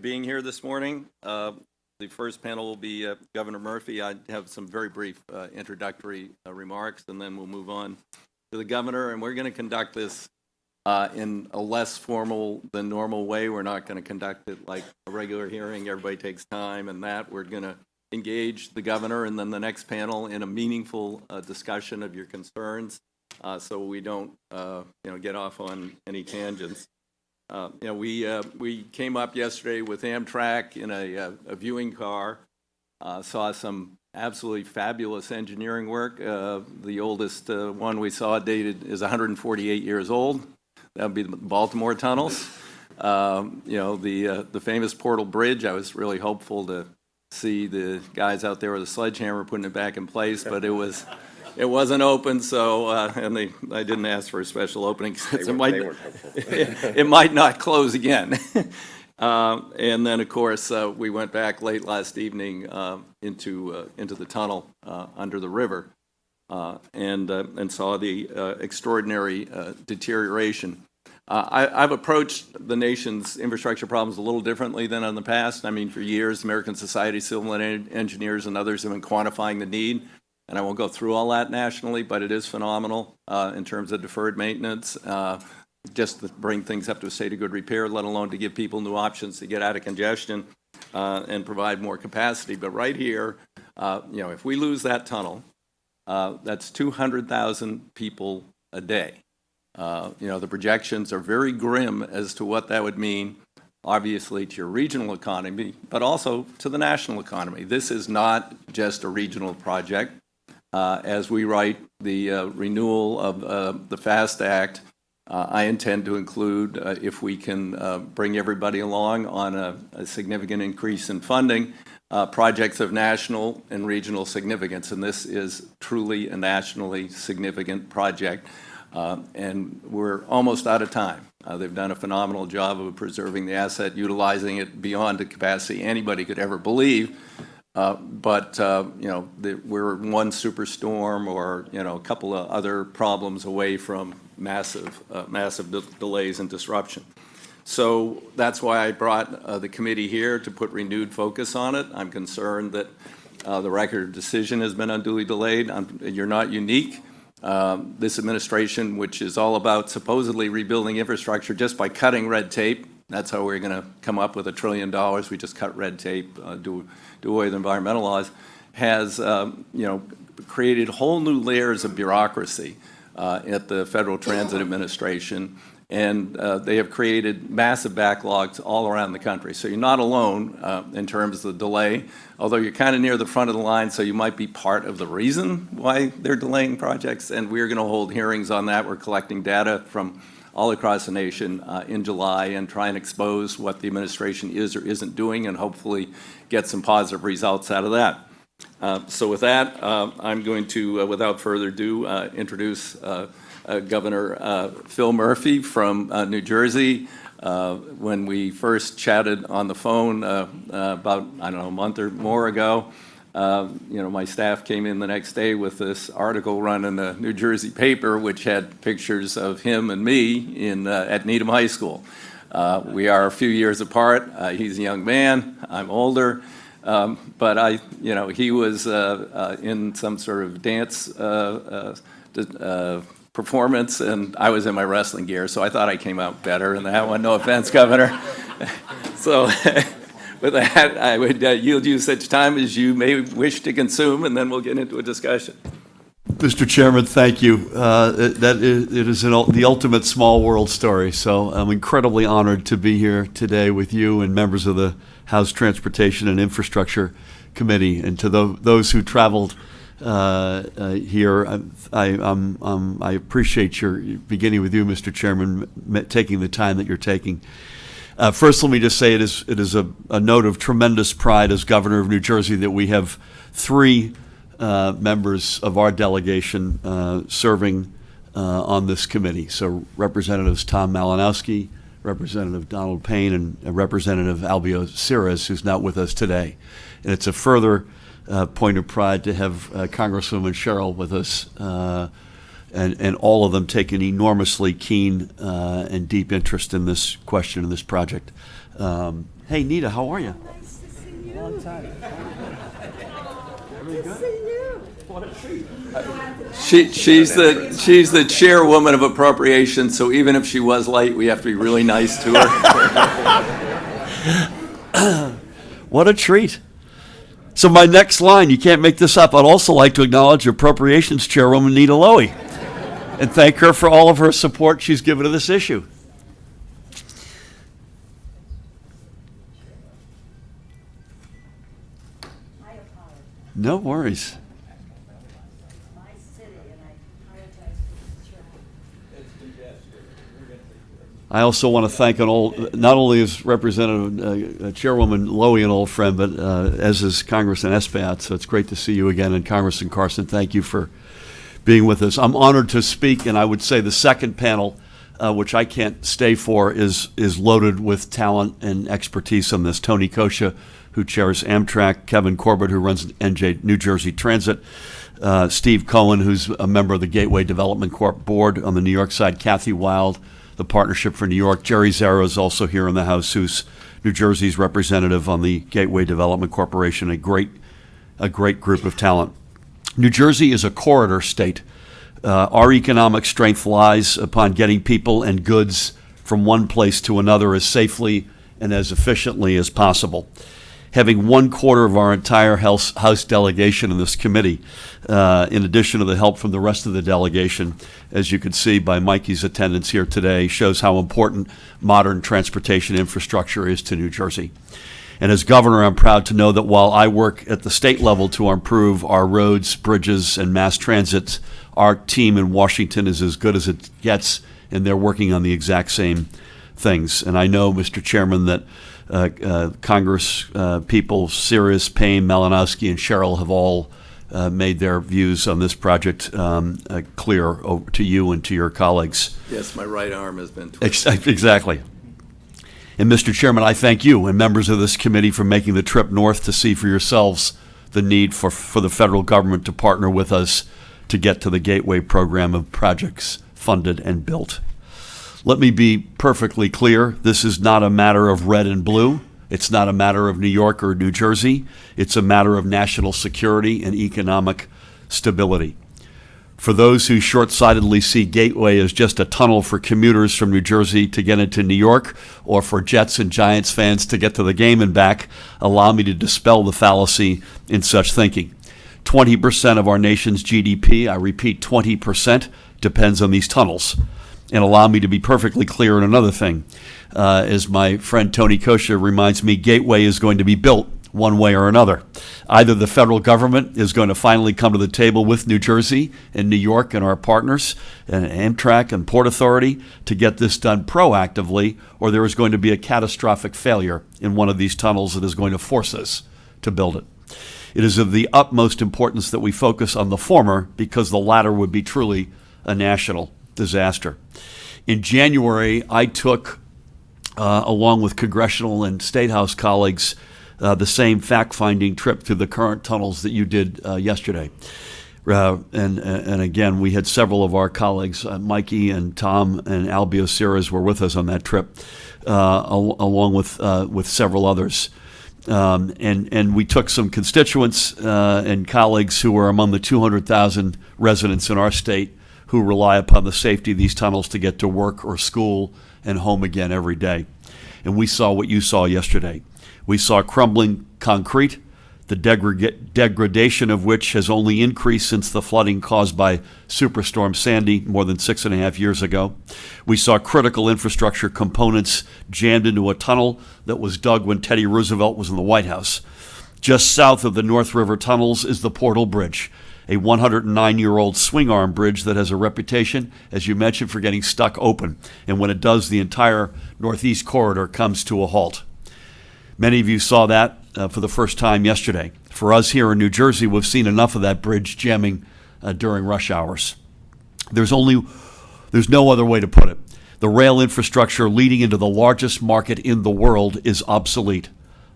being here this morning. The first panel will be Governor Murphy. I have some very brief introductory remarks, and then we'll move on to the governor. And we're going to conduct this in a less formal than normal way. We're not going to conduct it like a regular hearing. Everybody takes time and that. We're going to engage the governor and then the next panel in a meaningful discussion of your concerns, so we don't get off on any tangents. We came up yesterday with Amtrak in a viewing car, saw some absolutely fabulous engineering work. The oldest one we saw is 148 years old. That would be the Baltimore Tunnels. The famous Portal Bridge. I was really hopeful to see the guys out there with a sledgehammer putting it back in place, but it wasn't open, so and I didn't ask for a special opening. It might not close again. And then, of course, we went back late last evening into the tunnel under the river and saw the extraordinary deterioration. I've approached the nation's infrastructure problems a little differently than in the past. I mean, for years, American Society of Civil Engineers and others have been quantifying the need. And I won't go through all that nationally, but it is phenomenal in terms of deferred maintenance, just to bring things up to a state of good repair, let alone to give people new options to get out of congestion and provide more capacity. But right here, if we lose that tunnel, that's 200,000 people a day. The projections are very grim as to what that would mean, obviously, to your regional economy, but also to the national economy. This is not just a regional project. As we write the renewal of the FAST Act, I intend to include, if we can bring everybody along on a significant increase in funding, projects of national and regional significance. And this is truly a nationally significant project. And we're almost out of time. They've done a phenomenal job of preserving the asset, utilizing it beyond the capacity anybody could ever believe. But we're one superstorm or a couple of other problems away from massive delays and disruption. So that's why I brought the committee here to put renewed focus on it. I'm concerned that the record of decision has been unduly delayed. You're not unique. This administration, which is all about supposedly rebuilding infrastructure just by cutting red tape, that's how we're going to come up with $1 trillion. We just cut red tape, do away with environmental laws, has created whole new layers of bureaucracy at the Federal Transit Administration, and they have created massive backlogs all around the country. So you're not alone in terms of the delay, although you're kind of near the front of the line, so you might be part of the reason why they're delaying projects, and we're going to hold hearings on that. We're collecting data from all across the nation in July and try and expose what the administration is or isn't doing and hopefully get some positive results out of that. So with that, I'm going to, without further ado, introduce Governor Phil Murphy from New Jersey. When we first chatted on the phone about, a month or more ago, my staff came in the next day with this article run in the New Jersey paper, which had pictures of him and me at Needham High School. We are a few years apart. He's a young man. I'm older. But he was in some sort of dance performance, and I was in my wrestling gear, so I thought I came out better in that one. No offense, Governor. So with that, I would yield you such time as you may wish to consume, and then we'll get into a discussion. Mr. Chairman, thank you. It is the ultimate small world story, so I'm incredibly honored to be here today with you and members of the House Transportation and Infrastructure Committee, and to those who traveled here. I appreciate your, beginning with you, Mr. Chairman, taking the time that you're taking. First, let me just say it is a note of tremendous pride as Governor of New Jersey that we have three members of our delegation serving on this committee. So Representatives Tom Malinowski, Representative Donald Payne, and Representative Albio Ciras, who's not with us today. And it's a further point of pride to have Congresswoman Cheryl with us, and all of them take an enormously keen and deep interest in this question and this project. Hey, Nita, how are you? Nice to see you. Long time. Good to see you. She's the chairwoman of appropriations, so even if she was late, we have to be really nice to her. What a treat. So my next line, you can't make this up. I'd also like to acknowledge Appropriations Chairwoman Nita Lowy and thank her for all of her support she's given to this issue. I apologize. No worries. My city, and I apologize for the traffic. I also want to thank not only is Representative Chairwoman Lowy an old friend, but as is Congressman Espaillat. So it's great to see you again. And Congressman Carson, thank you for being with us. I'm honored to speak, and I would say the second panel, which I can't stay for, is loaded with talent and expertise on this. Tony Kosha, who chairs Amtrak, Kevin Corbett, who runs New Jersey Transit, Steve Cohen, who's a member of the Gateway Development Corp board on the New York side, Kathy Wilde, the Partnership for New York. Jerry Zarrow is also here in the House, who's New Jersey's representative on the Gateway Development Corporation, a great group of talent. New Jersey is a corridor state. Our economic strength lies upon getting people and goods from one place to another as safely and as efficiently as possible. Having 1/4 of our entire House delegation in this committee, in addition to the help from the rest of the delegation, as you can see by Mikey's attendance here today, shows how important modern transportation infrastructure is to New Jersey. And as governor, I'm proud to know that while I work at the state level to improve our roads, bridges, and mass transit, our team in Washington is as good as it gets, and they're working on the exact same things. And I know, Mr. Chairman, that Congress people, Sirius, Payne, Malinowski, and Cheryl have all made their views on this project clear to you and to your colleagues. Yes, my right arm has been twisted. Exactly. And Mr. Chairman, I thank you and members of this committee for making the trip north to see for yourselves the need for the federal government to partner with us to get to the Gateway program of projects funded and built. Let me be perfectly clear. This is not a matter of red and blue. It's not a matter of New York or New Jersey. It's a matter of national security and economic stability. For those who short-sightedly see Gateway as just a tunnel for commuters from New Jersey to get into New York, or for Jets and Giants fans to get to the game and back, allow me to dispel the fallacy in such thinking. 20% of our nation's GDP, I repeat, 20%, depends on these tunnels. And allow me to be perfectly clear on another thing. As my friend Tony Kosha reminds me, Gateway is going to be built one way or another. Either the federal government is going to finally come to the table with New Jersey and New York and our partners, and Amtrak and Port Authority, to get this done proactively, or there is going to be a catastrophic failure in one of these tunnels that is going to force us to build it. It is of the utmost importance that we focus on the former, because the latter would be truly a national disaster. In January, I took, along with congressional and state house colleagues, the same fact-finding trip to the current tunnels that you did yesterday. And again, we had several of our colleagues, Mikey and Tom and Albio Siras were with us on that trip, along with several others. And we took some constituents and colleagues who were among the 200,000 residents in our state who rely upon the safety of these tunnels to get to work or school and home again every day. And we saw what you saw yesterday. We saw crumbling concrete, the degradation of which has only increased since the flooding caused by Superstorm Sandy more than 6.5 years ago. We saw critical infrastructure components jammed into a tunnel that was dug when Teddy Roosevelt was in the White House. Just south of the North River tunnels is the Portal Bridge, a 109-year-old swing-arm bridge that has a reputation, as you mentioned, for getting stuck open. And when it does, the entire Northeast Corridor comes to a halt. Many of you saw that for the first time yesterday. For us here in New Jersey, we've seen enough of that bridge jamming during rush hours. There's no other way to put it. The rail infrastructure leading into the largest market in the world is obsolete.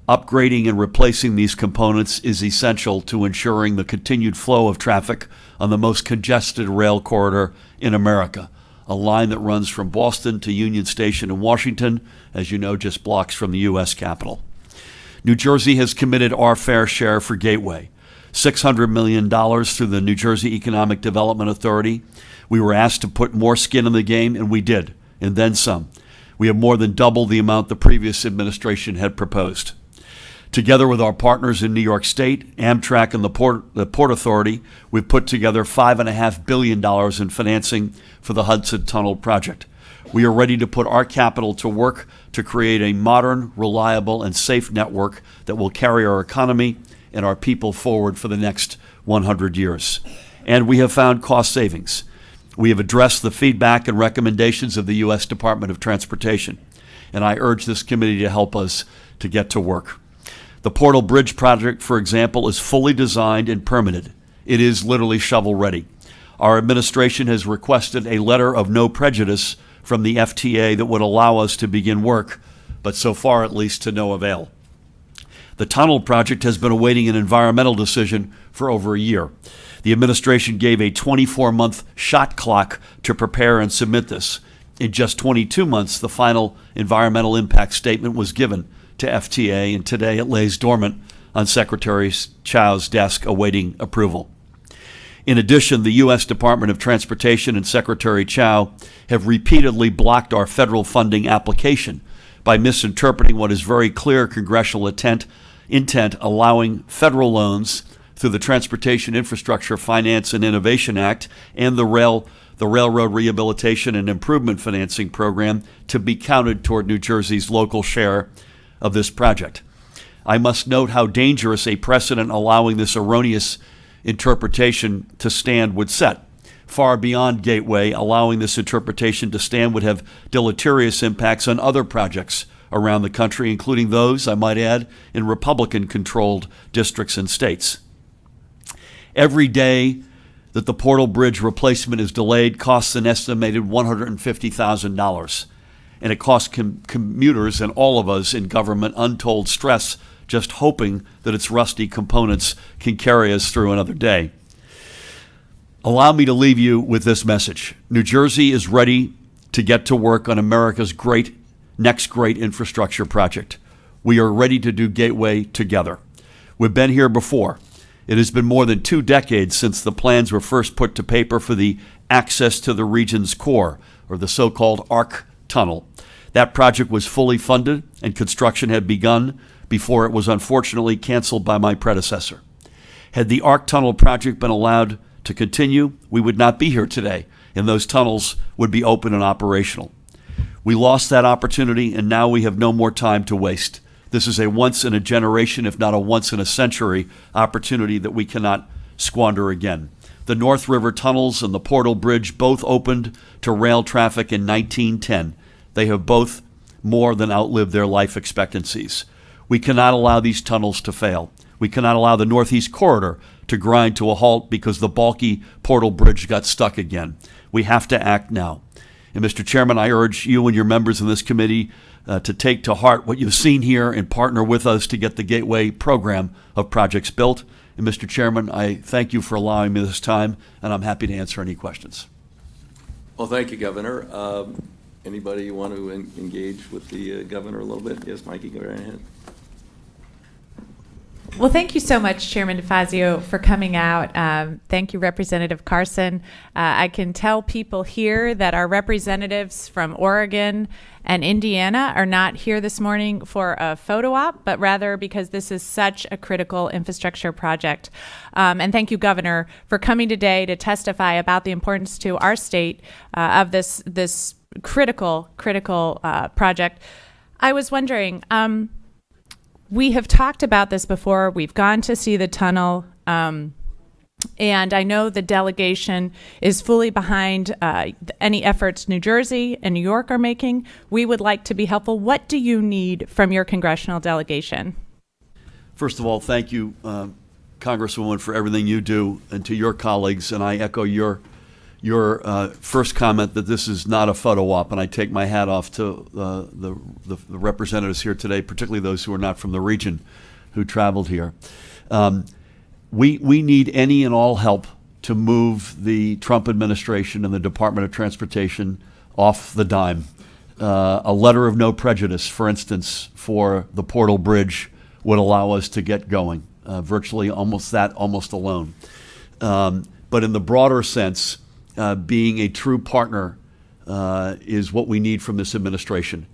Upgrading and replacing these components is essential to ensuring the continued flow of traffic on the most congested rail corridor in America. a line that runs from Boston to Union Station in Washington, as you know, just blocks from the U.S. Capitol. New Jersey has committed our fair share for Gateway, $600 million through the New Jersey Economic Development Authority. We were asked to put more skin in the game, and we did, and then some. We have more than doubled the amount the previous administration had proposed. Together with our partners in New York State, Amtrak, and the Port Authority, we've put together $5.5 billion in financing for the Hudson Tunnel project. We are ready to put our capital to work to create a modern, reliable, and safe network that will carry our economy and our people forward for the next 100 years. And we have found cost savings. We have addressed the feedback and recommendations of the U.S. Department of Transportation, and I urge this committee to help us to get to work. The Portal Bridge project, for example, is fully designed and permitted. It is literally shovel-ready. Our administration has requested a letter of no prejudice from the FTA that would allow us to begin work, but so far, at least, to no avail. The tunnel project has been awaiting an environmental decision for over a year. The administration gave a 24-month shot clock to prepare and submit this. In just 22 months, the final environmental impact statement was given to FTA, and today it lays dormant on Secretary Chow's desk awaiting approval. In addition, the U.S. Department of Transportation and Secretary Chow have repeatedly blocked our federal funding application by misinterpreting what is very clear congressional intent allowing federal loans through the Transportation Infrastructure Finance and Innovation Act and the Railroad Rehabilitation and Improvement Financing Program to be counted toward New Jersey's local share of this project. I must note how dangerous a precedent allowing this erroneous interpretation to stand would set. Far beyond Gateway, allowing this interpretation to stand would have deleterious impacts on other projects around the country, including those, I might add, in Republican-controlled districts and states. Every day that the Portal Bridge replacement is delayed costs an estimated $150,000, and it costs commuters and all of us in government untold stress just hoping that its rusty components can carry us through another day. Allow me to leave you with this message. New Jersey is ready to get to work on America's next great infrastructure project. We are ready to do Gateway together. We've been here before. It has been more than 2 decades since the plans were first put to paper for the access to the region's core, or the so-called ARC tunnel. That project was fully funded and construction had begun before it was unfortunately canceled by my predecessor. Had the ARC tunnel project been allowed to continue, we would not be here today, and those tunnels would be open and operational. We lost that opportunity, and now we have no more time to waste. This is a once-in-a-generation, if not a once-in-a-century, opportunity that we cannot squander again. The North River Tunnels and the Portal Bridge both opened to rail traffic in 1910. They have both more than outlived their life expectancies. We cannot allow these tunnels to fail. We cannot allow the Northeast Corridor to grind to a halt because the bulky Portal Bridge got stuck again. We have to act now. And Mr. Chairman, I urge you and your members in this committee to take to heart what you've seen here and partner with us to get the Gateway program of projects built. And Mr. Chairman, I thank you for allowing me this time, and I'm happy to answer any questions. Well, thank you, Governor. Anybody want to engage with the governor a little bit? Yes, Mikey, go right ahead. Well, thank you so much, Chairman DeFazio, for coming out. Thank you, Representative Carson. I can tell people here that our representatives from Oregon and Indiana are not here this morning for a photo op, but rather because this is such a critical infrastructure project. And thank you, Governor, for coming today to testify about the importance to our state of this critical project. I was wondering, we have talked about this before. We've gone to see the tunnel, and I know the delegation is fully behind any efforts New Jersey and New York are making. We would like to be helpful. What do you need from your congressional delegation? First of all, thank you, Congresswoman, for everything you do, and to your colleagues, and I echo your first comment that this is not a photo op, and I take my hat off to the representatives here today, particularly those who are not from the region who traveled here. We need any and all help to move the Trump administration and the Department of Transportation off the dime. A letter of no prejudice, for instance, for the Portal Bridge would allow us to get going, virtually almost alone. But in the broader sense, being a true partner is what we need from this administration.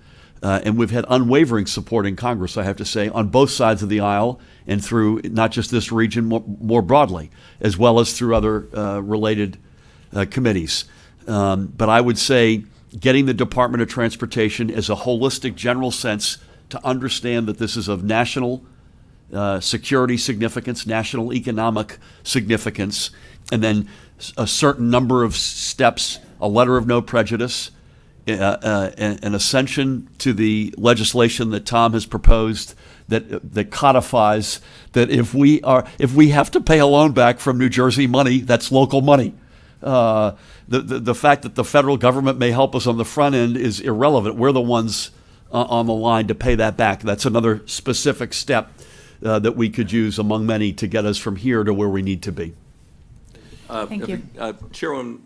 And we've had unwavering support in Congress, I have to say, on both sides of the aisle and through not just this region more broadly, as well as through other related committees. But I would say getting the Department of Transportation as a holistic general sense to understand that this is of national security significance, national economic significance, and then a certain number of steps, a letter of no prejudice, an ascension to the legislation that Tom has proposed that codifies that if we have to pay a loan back from New Jersey money, that's local money. The fact that the federal government may help us on the front end is irrelevant. We're the ones on the line to pay that back. That's another specific step that we could use among many to get us from here to where we need to be. Thank you. Chairwoman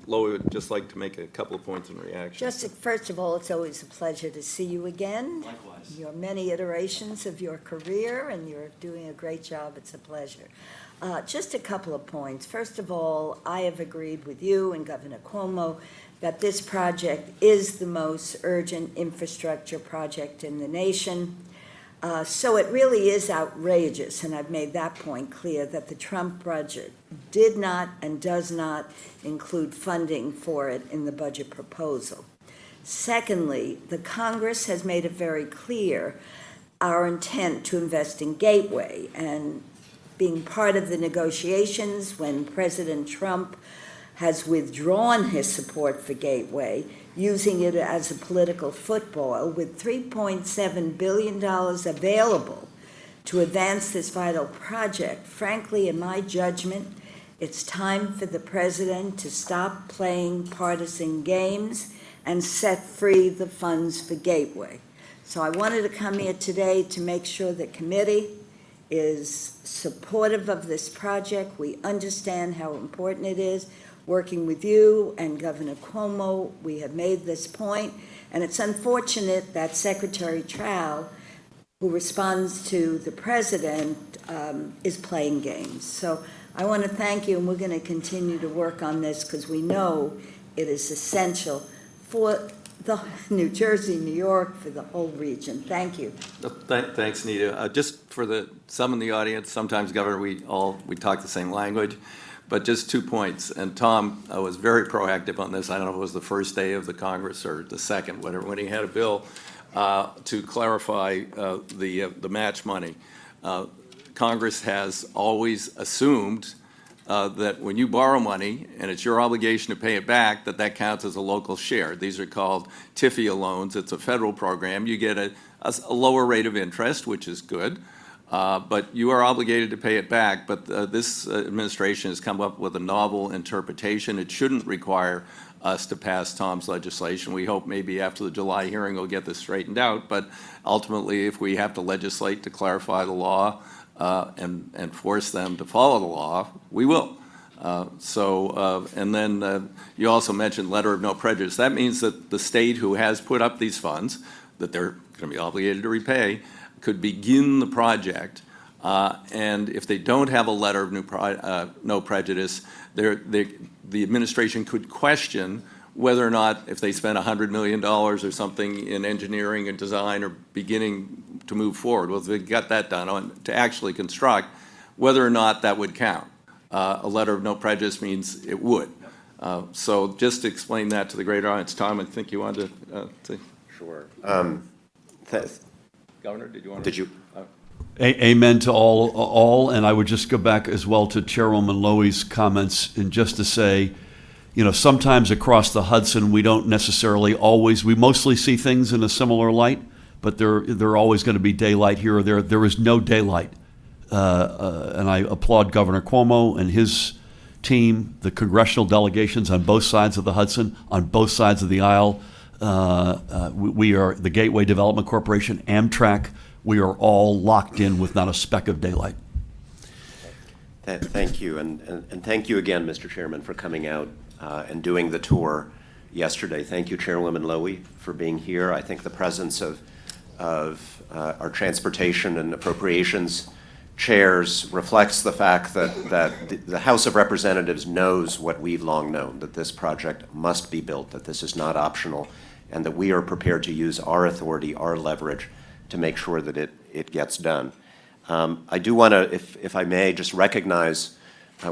Lowy would just like to make a couple of points in reaction. Just, first of all, it's always a pleasure to see you again. Likewise. Your many iterations of your career, and you're doing a great job. It's a pleasure. Just a couple of points. First of all, I have agreed with you and Governor Cuomo that this project is the most urgent infrastructure project in the nation. So it really is outrageous, and I've made that point clear, that the Trump budget did not and does not include funding for it in the budget proposal. Secondly, the Congress has made it very clear our intent to invest in Gateway, and being part of the negotiations when President Trump has withdrawn his support for Gateway, using it as a political football, with $3.7 billion available to advance this vital project. Frankly, in my judgment, it's time for the president to stop playing partisan games and set free the funds for Gateway. So I wanted to come here today to make sure the committee is supportive of this project. We understand how important it is. Working with you and Governor Cuomo, we have made this point, and it's unfortunate that Secretary Trowell, who responds to the president, is playing games. So I want to thank you, and we're going to continue to work on this because we know it is essential for the New Jersey, New York, for the whole region. Thank you. Thanks, Nita. Just for some in the audience, sometimes, Governor, we talk the same language. But just 2 points, and Tom was very proactive on this. I don't know if it was the first day of the Congress or the second, whatever, when he had a bill to clarify the match money. Congress has always assumed that when you borrow money and it's your obligation to pay it back, that counts as a local share. These are called TIFIA loans. It's a federal program. You get a lower rate of interest, which is good. But you are obligated to pay it back. But this administration has come up with a novel interpretation. It shouldn't require us to pass Tom's legislation. We hope maybe after the July hearing we'll get this straightened out. But ultimately, if we have to legislate to clarify the law and force them to follow the law, we will. And then you also mentioned letter of no prejudice. That means that the state who has put up these funds, that they're going to be obligated to repay, could begin the project, and if they don't have a letter of no prejudice, the administration could question whether or not, if they spend $100 million or something in engineering and design or beginning to move forward, well, if they got that done to actually construct, whether or not that would count. A letter of no prejudice means it would. So just to explain that to the greater audience, Tom, I think you wanted to. Sure. Governor, did you want to? Did you? Amen to all, and I would just go back as well to Chairwoman Lowy's comments, and just to say, sometimes across the Hudson, we don't necessarily always, we mostly see things in a similar light, but there are always going to be daylight here or there. There is no daylight, and I applaud Governor Cuomo and his team, the congressional delegations on both sides of the Hudson, on both sides of the aisle. We are the Gateway Development Corporation, Amtrak. We are all locked in with not a speck of daylight. Thank you, and thank you again, Mr. Chairman, for coming out and doing the tour yesterday. Thank you, Chairwoman Lowy, for being here. I think the presence of our Transportation and Appropriations chairs reflects the fact that the House of Representatives knows what we've long known, that this project must be built, that this is not optional, and that we are prepared to use our authority, our leverage, to make sure that it gets done. I do want to, if I may, just recognize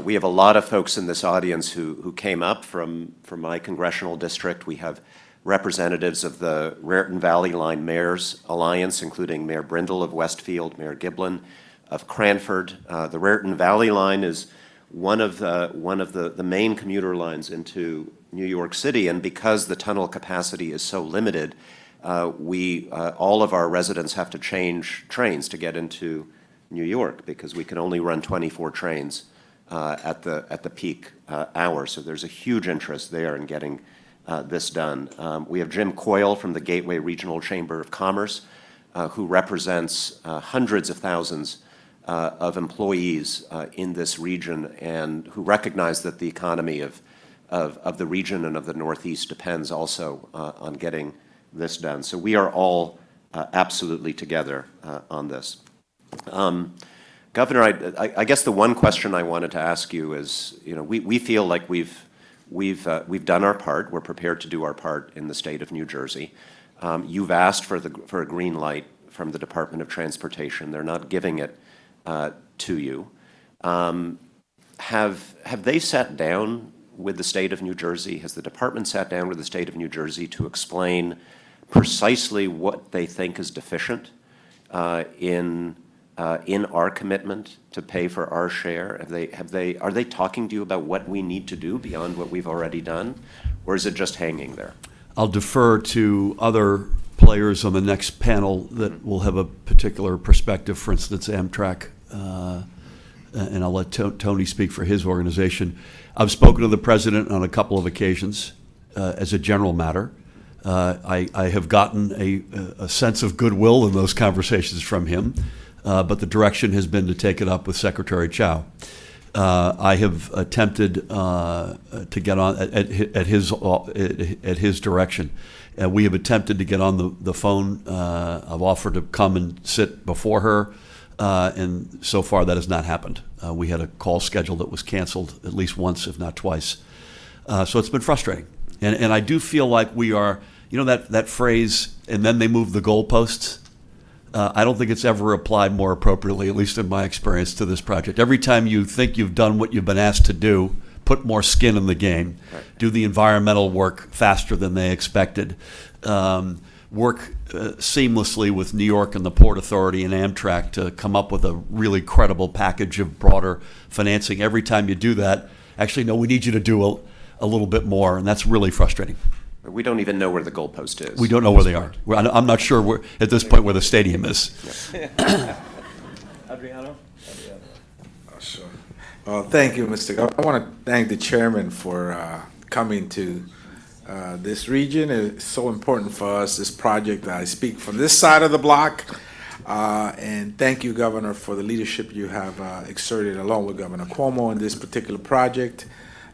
we have a lot of folks in this audience who came up from my congressional district. We have representatives of the Raritan Valley Line Mayors Alliance, including Mayor Brindle of Westfield, Mayor Giblin of Cranford. The Raritan Valley Line is one of the main commuter lines into New York City, and because the tunnel capacity is so limited, all of our residents have to change trains to get into New York because we can only run 24 trains at the peak hour. So there's a huge interest there in getting this done. We have Jim Coyle from the Gateway Regional Chamber of Commerce, who represents hundreds of thousands of employees in this region, and who recognize that the economy of the region and of the Northeast depends also on getting this done. So we are all absolutely together on this. Governor, I guess the one question I wanted to ask you is, we feel like we've done our part. We're prepared to do our part in the state of New Jersey. You've asked for a green light from the Department of Transportation. They're not giving it to you. Have they sat down with the state of New Jersey? Has the department sat down with the state of New Jersey to explain precisely what they think is deficient in our commitment to pay for our share? Are they talking to you about what we need to do beyond what we've already done, or is it just hanging there? I'll defer to other players on the next panel that will have a particular perspective, for instance, Amtrak, and I'll let Tony speak for his organization. I've spoken to the president on a couple of occasions as a general matter. I have gotten a sense of goodwill in those conversations from him, but the direction has been to take it up with Secretary Chow. I have attempted to get on at his direction. We have attempted to get on the phone. I've offered to come and sit before her, and so far that has not happened. We had a call scheduled that was canceled at least once, if not twice. So it's been frustrating. And I do feel like we are, that phrase, and then they move the goalposts. I don't think it's ever applied more appropriately, at least in my experience, to this project. Every time you think you've done what you've been asked to do, put more skin in the game, right. Do the environmental work faster than they expected, work seamlessly with New York and the Port Authority and Amtrak to come up with a really credible package of broader financing. Every time you do that, actually, no, we need you to do a little bit more, and that's really frustrating. We don't even know where the goalpost is. We don't know where they are. I'm not sure at this point where the stadium is. Adriano? Sure. Thank you, Mr. Governor. I want to thank the chairman for coming to this region. It's so important for us, this project. I speak from this side of the block. And thank you, Governor, for the leadership you have exerted along with Governor Cuomo in this particular project.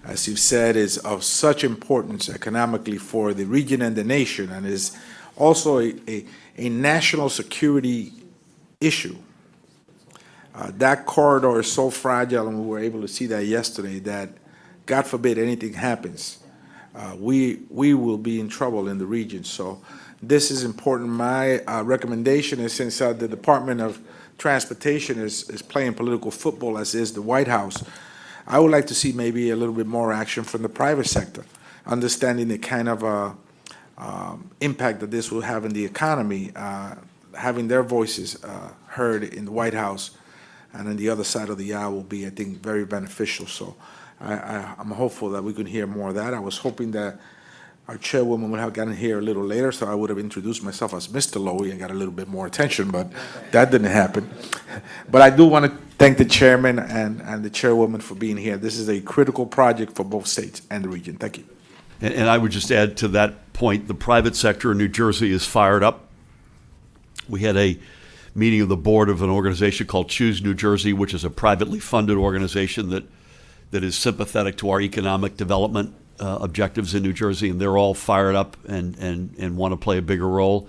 As you've said, is of such importance economically for the region and the nation, and is also a national security issue. That corridor is so fragile, and we were able to see that yesterday, that God forbid anything happens, we will be in trouble in the region. So this is important. My recommendation is, since the Department of Transportation is playing political football, as is the White House, I would like to see maybe a little bit more action from the private sector, understanding the kind of impact that this will have in the economy, having their voices heard in the White House and on the other side of the aisle will be, I think, very beneficial. So I'm hopeful that we can hear more of that. I was hoping that our chairwoman would have gotten here a little later, so I would have introduced myself as Mr. Lowy and got a little bit more attention, but that didn't happen. But I do want to thank the chairman and the chairwoman for being here. This is a critical project for both states and the region. Thank you. And I would just add to that point, the private sector in New Jersey is fired up. We had a meeting of the board of an organization called Choose New Jersey, which is a privately funded organization that is sympathetic to our economic development objectives in New Jersey, and they're all fired up and want to play a bigger role.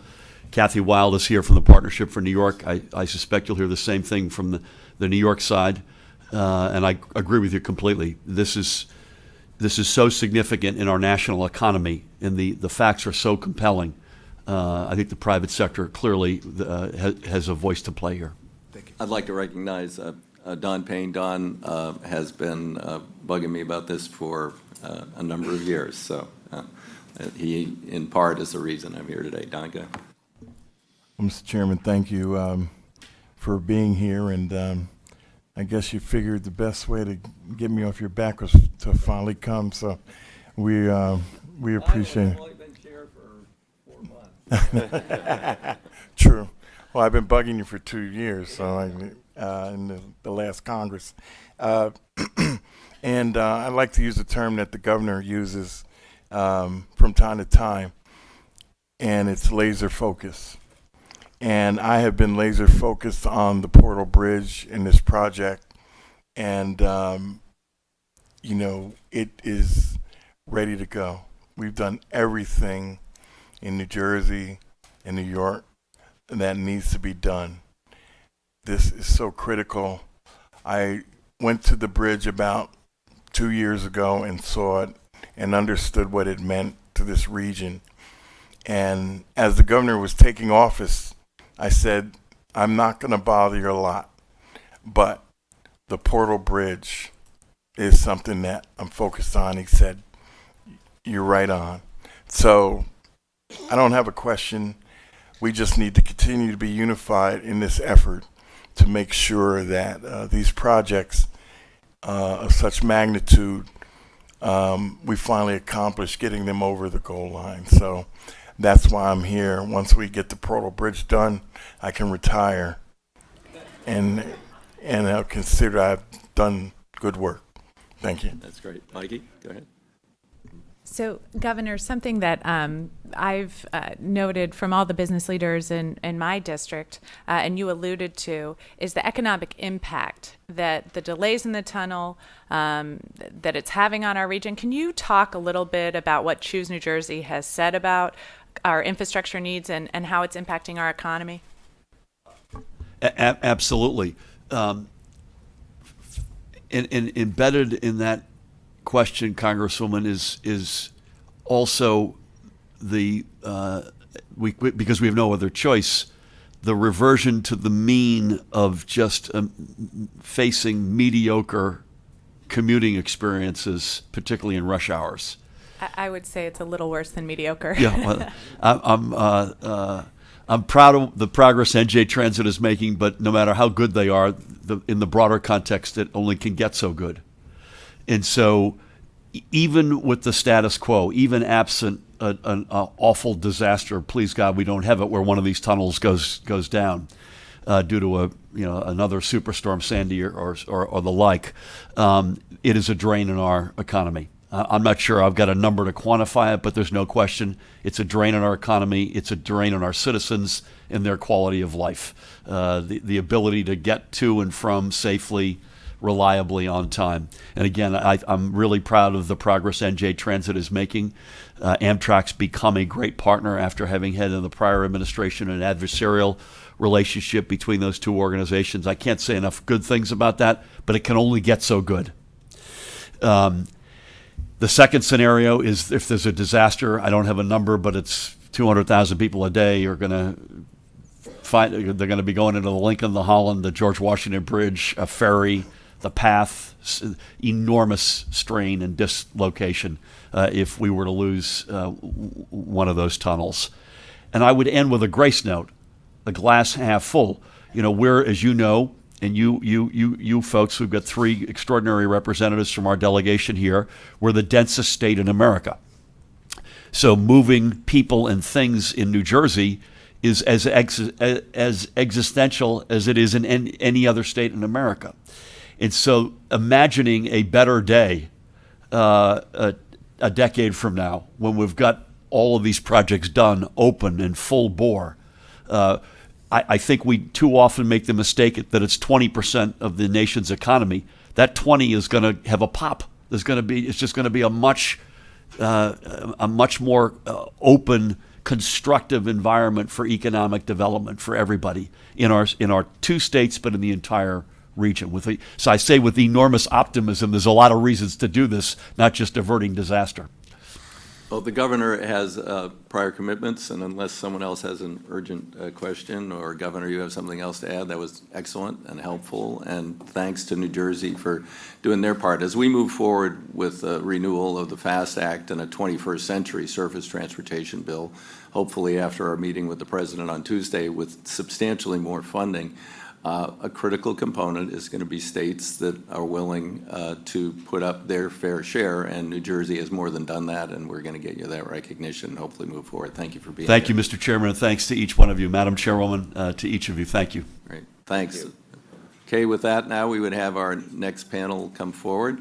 Kathy Wilde is here from the Partnership for New York. I suspect you'll hear the same thing from the New York side, and I agree with you completely. This is so significant in our national economy, and the facts are so compelling. I think the private sector clearly has a voice to play here. I'd like to recognize Don Payne. Don has been bugging me about this for a number of years, so he, in part, is the reason I'm here today. Don, go. Mr. Chairman, thank you for being here, and I guess you figured the best way to get me off your back was to finally come, so we appreciate it. I've only been chair for 4 months. True. Well, I've been bugging you for 2 years, so in the last Congress. And I like to use a term that the governor uses from time to time, and it's laser focus. And I have been laser focused on the Portal Bridge in this project, and it is ready to go. We've done everything in New Jersey and New York that needs to be done. This is so critical. I went to the bridge about 2 years ago and saw it and understood what it meant to this region. And as the governor was taking office, I said, I'm not going to bother you a lot, but the Portal Bridge is something that I'm focused on. He said, you're right on. So I don't have a question. We just need to continue to be unified in this effort to make sure that these projects of such magnitude, we finally accomplish getting them over the goal line. So that's why I'm here. Once we get the Portal Bridge done, I can retire and I'll consider I've done good work. Thank you. That's great. Mikey, go ahead. So, Governor, something that I've noted from all the business leaders in my district, and you alluded to, is the economic impact that the delays in the tunnel, that it's having on our region. Can you talk a little bit about what Choose New Jersey has said about our infrastructure needs and how it's impacting our economy? Absolutely. Embedded in that question, Congresswoman, is also the because we have no other choice, the reversion to the mean of just facing mediocre commuting experiences, particularly in rush hours. I would say it's a little worse than mediocre. Yeah, I'm proud of the progress NJ Transit is making, but no matter how good they are, in the broader context, it only can get so good. And so even with the status quo, even absent an awful disaster, please God, we don't have it, where one of these tunnels goes down due to another superstorm Sandy or the like, it is a drain in our economy. I'm not sure I've got a number to quantify it, but there's no question it's a drain on our economy. It's a drain on our citizens and their quality of life, the ability to get to and from safely, reliably, on time. And again, I'm really proud of the progress NJ Transit is making. Amtrak's become a great partner after having had in the prior administration an adversarial relationship between those two organizations. I can't say enough good things about that, but it can only get so good. The second scenario is if there's a disaster. I don't have a number, but it's 200,000 people a day are going to they're going to be going into the Lincoln, the Holland, the George Washington Bridge, a ferry, the path, enormous strain and dislocation if we were to lose one of those tunnels. And I would end with a grace note, a glass half full. We're, as you know, and you folks, we've got 3 extraordinary representatives from our delegation here. We're the densest state in America. So moving people and things in New Jersey is as existential as it is in any other state in America. And so imagining a better day a decade from now, when we've got all of these projects done, open and full bore, I think we too often make the mistake that it's 20% of the nation's economy. That 20 is going to have a pop. It's just going to be a much more open, constructive environment for economic development for everybody in our two states, but in the entire region. So I say with enormous optimism, there's a lot of reasons to do this, not just averting disaster. Well, the governor has prior commitments, and unless someone else has an urgent question, or Governor, you have something else to add, that was excellent and helpful, and thanks to New Jersey for doing their part. As we move forward with renewal of the FAST Act and a 21st century surface transportation bill, hopefully after our meeting with the President on Tuesday with substantially more funding, a critical component is going to be states that are willing to put up their fair share, and New Jersey has more than done that, and we're going to get you that recognition and hopefully move forward. Thank you for being here. Thank you, Mr. Chairman, and thanks to each one of you. Madam Chairwoman, to each of you, thank you. Great, thanks. Okay, with that, now we would have our next panel come forward.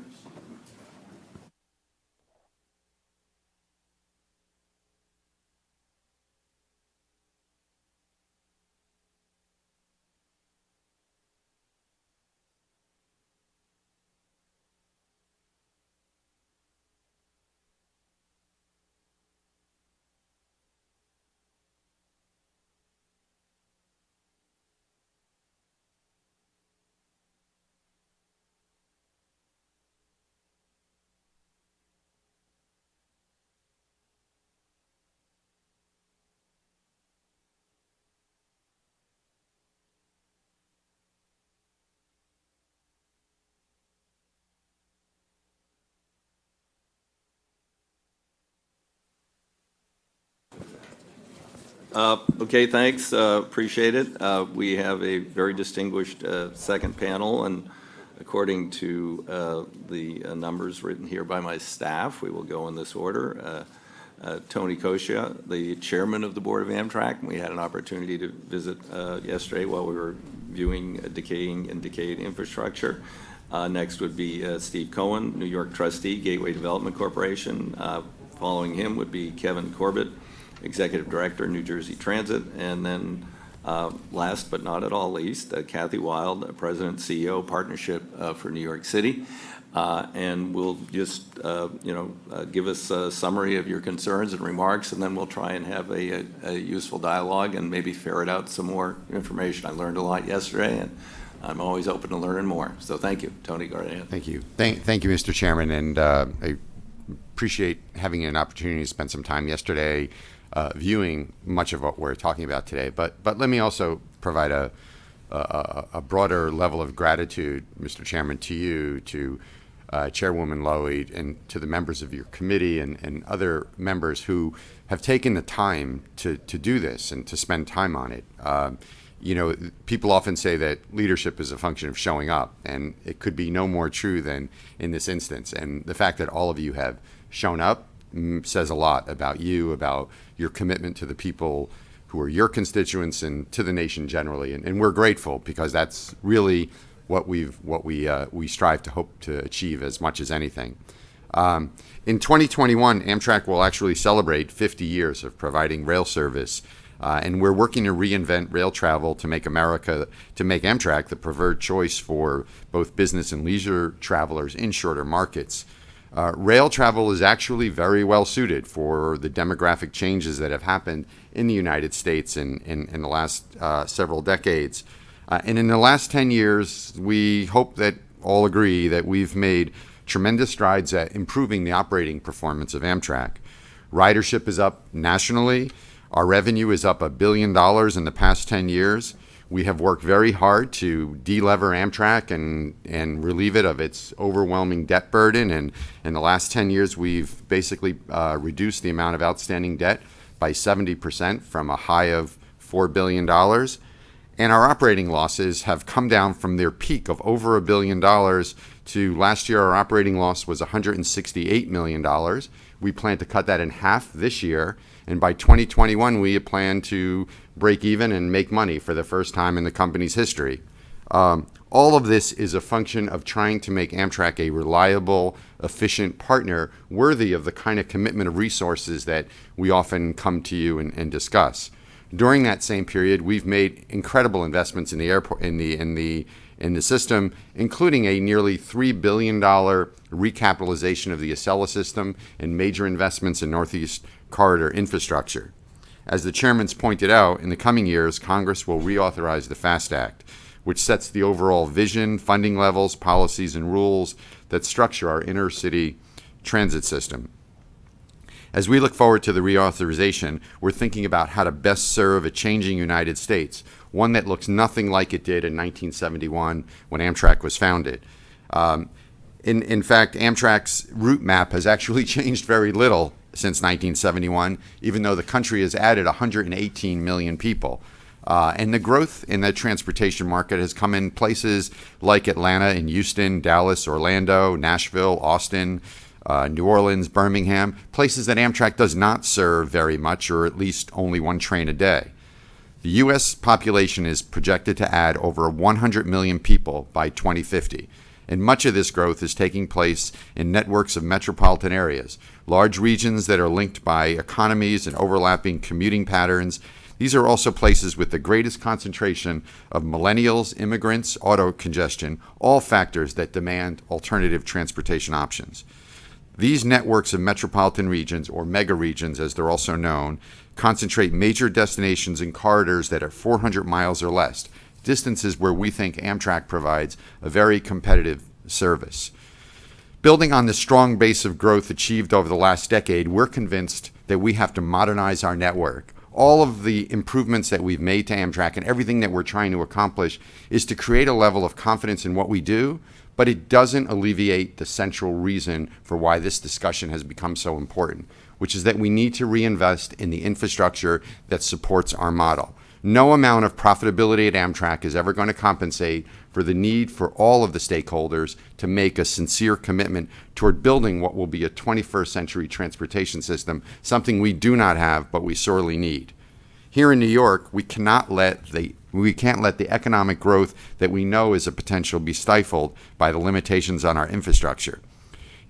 Okay, thanks. Appreciate it. We have a very distinguished second panel, and according to the numbers written here by my staff, we will go in this order. Tony Kosha, the chairman of the board of Amtrak, and we had an opportunity to visit yesterday while we were viewing decaying infrastructure. Next would be Steve Cohen, New York trustee, Gateway Development Corporation. Following him would be Kevin Corbett, Executive Director, New Jersey Transit, and then last but not at all least, Kathy Wilde, President, CEO, Partnership for New York City, and we'll just give us a summary of your concerns and remarks, and then we'll try and have a useful dialogue and maybe ferret out some more information. I learned a lot yesterday, and I'm always open to learning more. So thank you, Tony. Go ahead. Thank you. Thank you, Mr. Chairman, and I appreciate having an opportunity to spend some time yesterday viewing much of what we're talking about today. But let me also provide a broader level of gratitude, Mr. Chairman, to you, to Chairwoman Lowy, and to the members of your committee and other members who have taken the time to do this and to spend time on it. People often say that leadership is a function of showing up, and it could be no more true than in this instance. And the fact that all of you have shown up says a lot about you, about your commitment to the people who are your constituents and to the nation generally. And we're grateful, because that's really what we strive to hope to achieve as much as anything. In 2021, Amtrak will actually celebrate 50 years of providing rail service, and we're working to reinvent rail travel to make Amtrak the preferred choice for both business and leisure travelers in shorter markets. Rail travel is actually very well suited for the demographic changes that have happened in the United States in the last several decades. And in the last 10 years, we hope that all agree that we've made tremendous strides at improving the operating performance of Amtrak. Ridership is up nationally. Our revenue is up $1 billion in the past 10 years. We have worked very hard to de-lever Amtrak and relieve it of its overwhelming debt burden. And in the last 10 years, we've basically reduced the amount of outstanding debt by 70% from a high of $4 billion. And our operating losses have come down from their peak of over $1 billion to last year. Our operating loss was $168 million. We plan to cut that in half this year. And by 2021, we plan to break even and make money for the first time in the company's history. All of this is a function of trying to make Amtrak a reliable, efficient partner worthy of the kind of commitment of resources that we often come to you and discuss. During that same period, we've made incredible investments in the airport, in the system, including a nearly $3 billion recapitalization of the Acela system and major investments in Northeast Corridor infrastructure. As the chairman's pointed out, in the coming years, Congress will reauthorize the FAST Act, which sets the overall vision, funding levels, policies, and rules that structure our inner city transit system. As we look forward to the reauthorization, we're thinking about how to best serve a changing United States, one that looks nothing like it did in 1971 when Amtrak was founded. In fact, Amtrak's route map has actually changed very little since 1971, even though the country has added 118 million people. And the growth in the transportation market has come in places like Atlanta and Houston, Dallas, Orlando, Nashville, Austin, New Orleans, Birmingham, places that Amtrak does not serve very much, or at least only one train a day. The U.S. population is projected to add over 100 million people by 2050, and much of this growth is taking place in networks of metropolitan areas, large regions that are linked by economies and overlapping commuting patterns. These are also places with the greatest concentration of millennials, immigrants, auto congestion, all factors that demand alternative transportation options. These networks of metropolitan regions, or mega regions as they're also known, concentrate major destinations and corridors that are 400 miles or less, distances where we think Amtrak provides a very competitive service. Building on the strong base of growth achieved over the last decade, we're convinced that we have to modernize our network. All of the improvements that we've made to Amtrak and everything that we're trying to accomplish is to create a level of confidence in what we do, but it doesn't alleviate the central reason for why this discussion has become so important, which is that we need to reinvest in the infrastructure that supports our model. No amount of profitability at Amtrak is ever going to compensate for the need for all of the stakeholders to make a sincere commitment toward building what will be a 21st century transportation system, something we do not have but we sorely need. Here in New York, we can't let the economic growth that we know is a potential be stifled by the limitations on our infrastructure.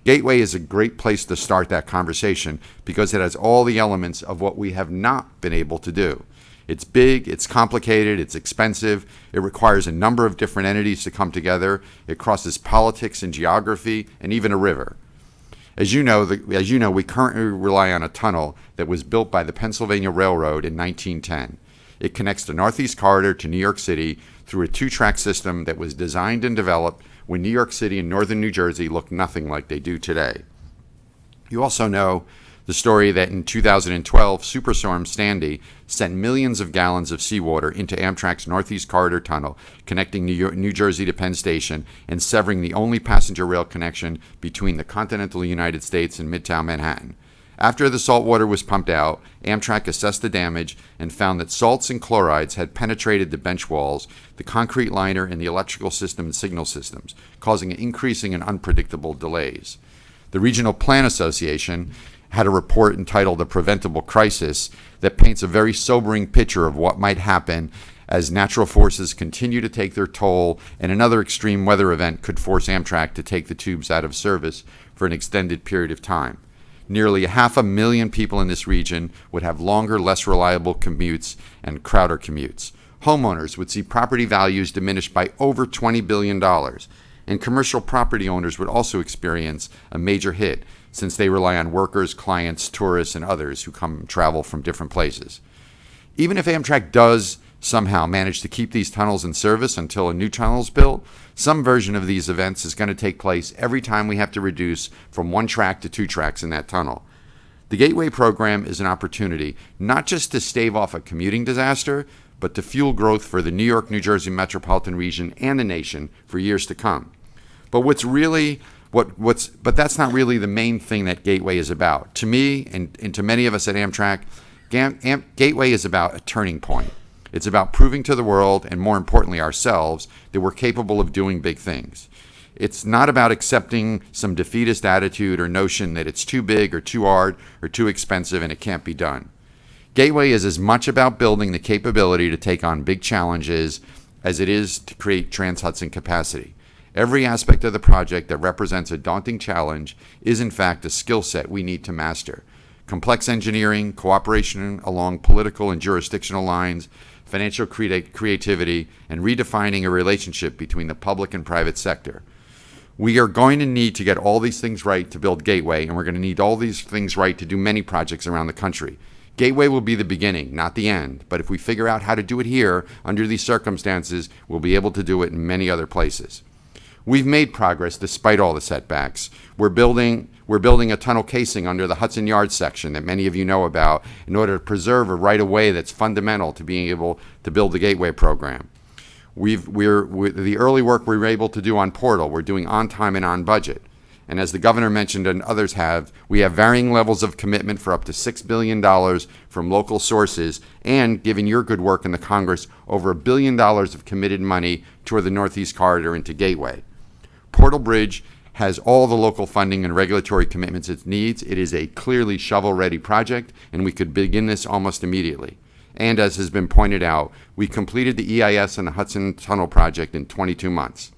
Gateway is a great place to start that conversation because it has all the elements of what we have not been able to do. It's big, it's complicated, it's expensive, it requires a number of different entities to come together, it crosses politics and geography, and even a river. As you know, we currently rely on a tunnel that was built by the Pennsylvania Railroad in 1910. It connects the Northeast Corridor to New York City through a two-track system that was designed and developed when New York City and northern New Jersey looked nothing like they do today. You also know the story that in 2012, Superstorm Sandy sent millions of gallons of seawater into Amtrak's Northeast Corridor tunnel, connecting New Jersey to Penn Station and severing the only passenger rail connection between the continental United States and Midtown Manhattan. After the salt water was pumped out, Amtrak assessed the damage and found that salts and chlorides had penetrated the bench walls, the concrete liner, and the electrical system and signal systems, causing increasing and unpredictable delays. The Regional Plan Association had a report entitled A Preventable Crisis that paints a very sobering picture of what might happen as natural forces continue to take their toll and another extreme weather event could force Amtrak to take the tubes out of service for an extended period of time. Nearly 500,000 people in this region would have longer, less reliable commutes and crowder commutes. Homeowners would see property values diminished by over $20 billion, and commercial property owners would also experience a major hit since they rely on workers, clients, tourists, and others who come and travel from different places. Even if Amtrak does somehow manage to keep these tunnels in service until a new tunnel is built, some version of these events is going to take place every time we have to reduce from one track to two tracks in that tunnel. The Gateway program is an opportunity not just to stave off a commuting disaster, but to fuel growth for the New York, New Jersey metropolitan region and the nation for years to come. But but that's not really the main thing that Gateway is about. To me and to many of us at Amtrak, Gateway is about a turning point. It's about proving to the world, and more importantly ourselves, that we're capable of doing big things. It's not about accepting some defeatist attitude or notion that it's too big or too hard or too expensive and it can't be done. Gateway is as much about building the capability to take on big challenges as it is to create Trans-Hudson capacity. Every aspect of the project that represents a daunting challenge is in fact a skill set we need to master. complex engineering, cooperation along political and jurisdictional lines, financial creativity, and redefining a relationship between the public and private sector. We are going to need to get all these things right to build Gateway, and we're going to need all these things right to do many projects around the country. Gateway will be the beginning, not the end, but if we figure out how to do it here, under these circumstances, we'll be able to do it in many other places. We've made progress despite all the setbacks. We're building a tunnel casing under the Hudson Yards section that many of you know about in order to preserve a right-of-way that's fundamental to being able to build the Gateway program. The early work we were able to do on Portal, we're doing on time and on budget. And as the governor mentioned and others have, we have varying levels of commitment for up to $6 billion from local sources, and given your good work in the Congress, over $1 billion of committed money toward the Northeast Corridor into Gateway. Portal Bridge has all the local funding and regulatory commitments it needs. It is a clearly shovel-ready project, and we could begin this almost immediately. And as has been pointed out, we completed the EIS on the Hudson Tunnel project in 22 months.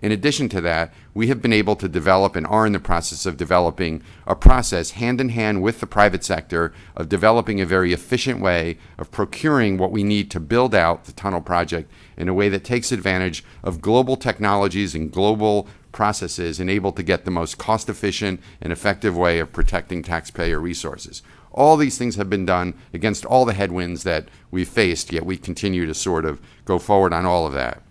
In addition to that, we have been able to develop and are in the process of developing a process hand in hand with the private sector of developing a very efficient way of procuring what we need to build out the tunnel project in a way that takes advantage of global technologies and global processes and able to get the most cost-efficient and effective way of protecting taxpayer resources. All these things have been done against all the headwinds that we've faced, yet we continue to sort of go forward on all of that.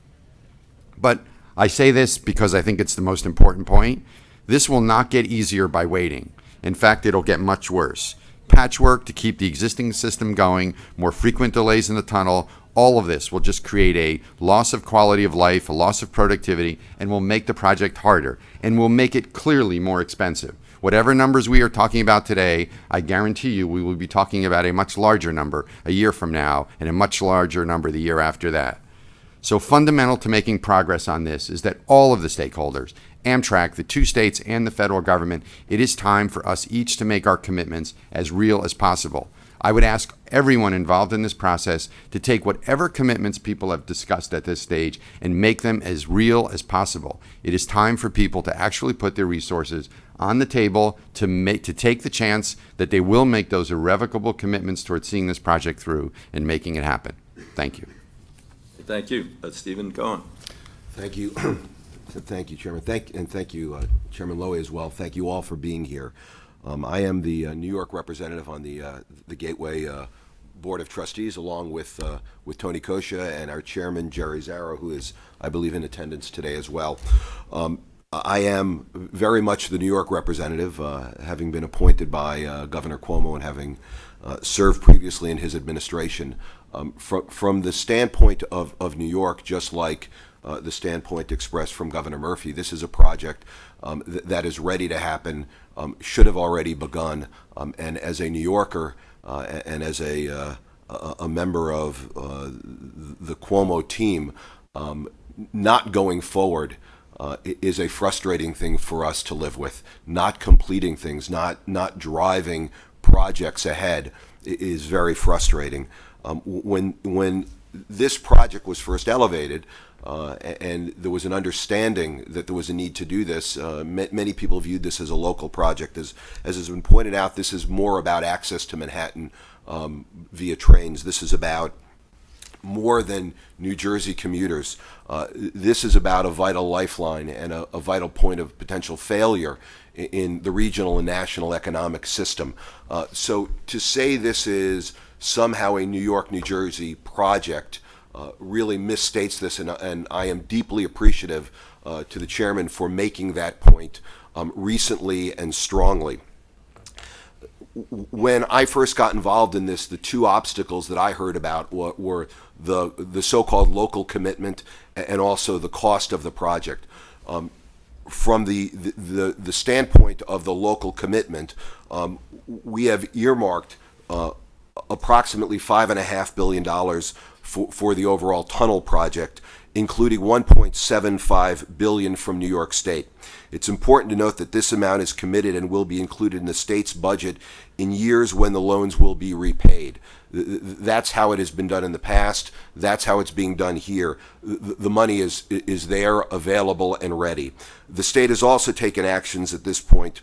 But I say this because I think it's the most important point. This will not get easier by waiting. In fact, it'll get much worse. Patchwork to keep the existing system going, more frequent delays in the tunnel, all of this will just create a loss of quality of life, a loss of productivity, and will make the project harder, and will make it clearly more expensive. Whatever numbers we are talking about today, I guarantee you we will be talking about a much larger number a year from now, and a much larger number the year after that. So fundamental to making progress on this is that all of the stakeholders, Amtrak, the two states, and the federal government, it is time for us each to make our commitments as real as possible. I would ask everyone involved in this process to take whatever commitments people have discussed at this stage and make them as real as possible. It is time for people to actually put their resources on the table to take the chance that they will make those irrevocable commitments towards seeing this project through and making it happen. Thank you. Thank you. Stephen Cohen. Thank you. Thank you, Chairman. Thank you, Chairman Lowy as well. Thank you all for being here. I am the New York representative on the Gateway Board of Trustees, along with Tony Kosha and our chairman, Jerry Zarro, who is, I believe, in attendance today as well. I am very much the New York representative, having been appointed by Governor Cuomo and having served previously in his administration. From the standpoint of New York, just like the standpoint expressed from Governor Murphy, this is a project that is ready to happen, should have already begun, and as a New Yorker and as a member of the Cuomo team, not going forward is a frustrating thing for us to live with. Not completing things, not driving projects ahead is very frustrating. When this project was first elevated, and there was an understanding that there was a need to do this, many people viewed this as a local project. As has been pointed out, this is more about access to Manhattan via trains. This is about more than New Jersey commuters. This is about a vital lifeline and a vital point of potential failure in the regional and national economic system. So to say this is somehow a New York, New Jersey project really misstates this, and I am deeply appreciative to the chairman for making that point recently and strongly. When I first got involved in this, the two obstacles that I heard about were the so-called local commitment and also the cost of the project. From the standpoint of the local commitment, we have earmarked approximately $5.5 billion for the overall tunnel project, including $1.75 billion from New York State. It's important to note that this amount is committed and will be included in the state's budget in years when the loans will be repaid. That's how it has been done in the past. That's how it's being done here. The money is there, available, and ready. The state has also taken actions at this point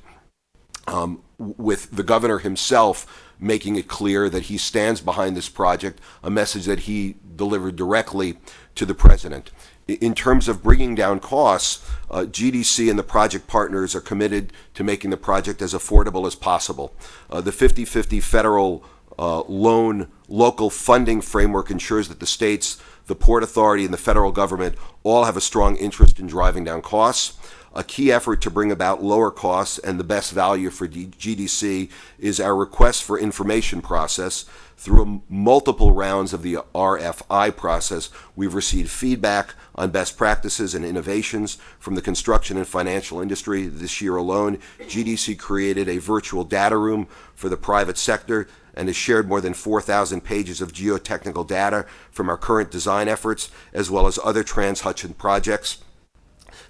with the governor himself making it clear that he stands behind this project, a message that he delivered directly to the president. In terms of bringing down costs, GDC and the project partners are committed to making the project as affordable as possible. The 50-50 federal loan local funding framework ensures that the states, the Port Authority, and the federal government all have a strong interest in driving down costs. A key effort to bring about lower costs and the best value for GDC is our request for information process. Through multiple rounds of the RFI process, we've received feedback on best practices and innovations from the construction and financial industry. This year alone, GDC created a virtual data room for the private sector and has shared more than 4,000 pages of geotechnical data from our current design efforts, as well as other Trans-Hudson projects.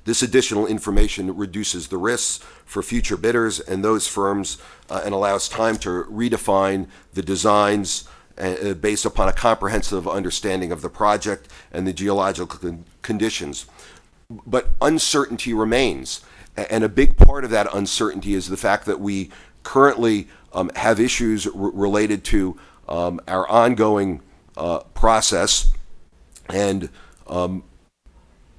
This additional information reduces the risks for future bidders and those firms and allows time to redefine the designs based upon a comprehensive understanding of the project and the geological conditions. But uncertainty remains, and a big part of that uncertainty is the fact that we currently have issues related to our ongoing process, and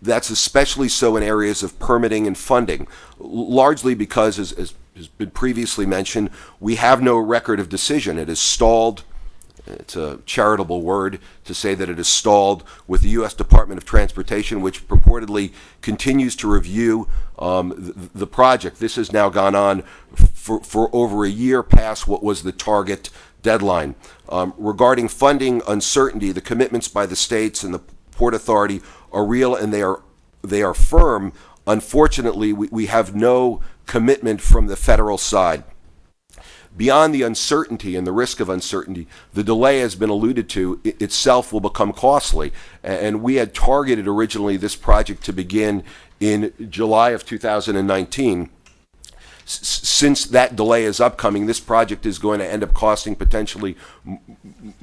that's especially so in areas of permitting and funding, largely because, as has been previously mentioned, we have no record of decision. It is stalled. It's a charitable word to say that it is stalled with the U.S. Department of Transportation, which purportedly continues to review the project. This has now gone on for over a year past what was the target deadline. Regarding funding uncertainty, the commitments by the states and the Port Authority are real and they are firm. Unfortunately, we have no commitment from the federal side. Beyond the uncertainty and the risk of uncertainty, the delay has been alluded to itself will become costly. And we had targeted originally this project to begin in July of 2019. Since that delay is upcoming, this project is going to end up costing potentially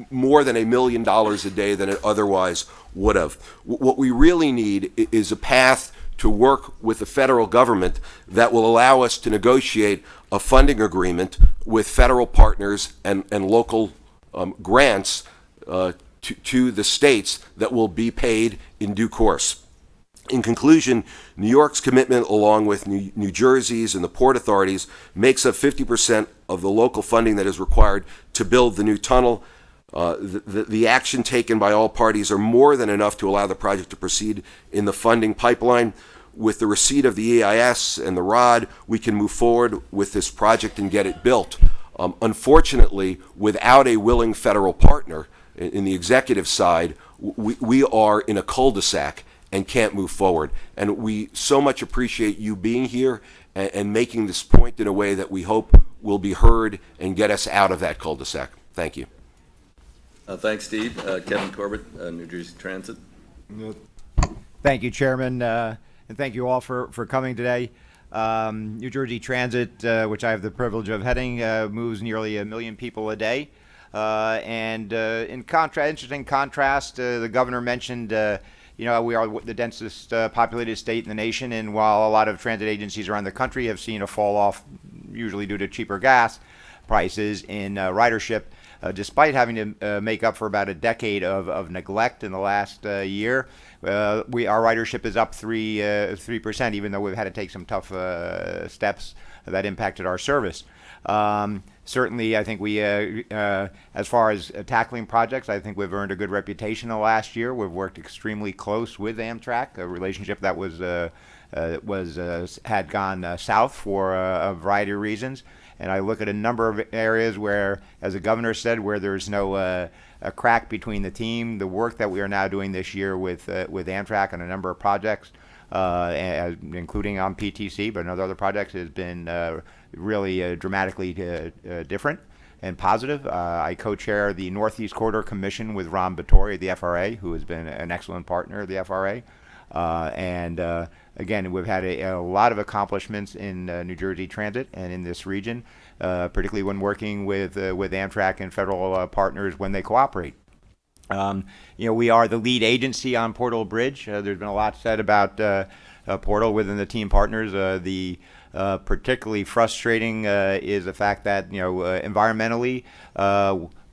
more than $1 million a day than it otherwise would have. What we really need is a path to work with the federal government that will allow us to negotiate a funding agreement with federal partners and local grants to the states that will be paid in due course. In conclusion, New York's commitment, along with New Jersey's and the port authorities, makes up 50% of the local funding that is required to build the new tunnel. The action taken by all parties are more than enough to allow the project to proceed in the funding pipeline. With the receipt of the EIS and the ROD, we can move forward with this project and get it built. Unfortunately, without a willing federal partner in the executive side, we are in a cul-de-sac and can't move forward. And we so much appreciate you being here and making this point in a way that we hope will be heard and get us out of that cul-de-sac. Thank you. Thanks, Steve. Kevin Corbett, New Jersey Transit. Thank you, Chairman, and thank you all for coming today. New Jersey Transit, which I have the privilege of heading, moves nearly 1 million people a day. And in interesting contrast, the governor mentioned we are the densest populated state in the nation, and while a lot of transit agencies around the country have seen a fall off, usually due to cheaper gas prices in ridership, despite having to make up for about a decade of neglect in the last year, our ridership is up 3%, even though we've had to take some tough steps that impacted our service. Certainly, I think we, as far as tackling projects, I think we've earned a good reputation the last year. We've worked extremely close with Amtrak, a relationship that had gone south for a variety of reasons. And I look at a number of areas where, as the governor said, where there's no a crack between the team. The work that we are now doing this year with Amtrak on a number of projects, including on PTC, but on other projects, has been really dramatically different and positive. I co-chair the Northeast Corridor Commission with Ron Vittori of the FRA, who has been an excellent partner of the FRA. Again, we've had a lot of accomplishments in New Jersey Transit and in this region, particularly when working with Amtrak and federal partners when they cooperate. We are the lead agency on Portal Bridge. There's been a lot said about portal within the team partners. The particularly frustrating is the fact that environmentally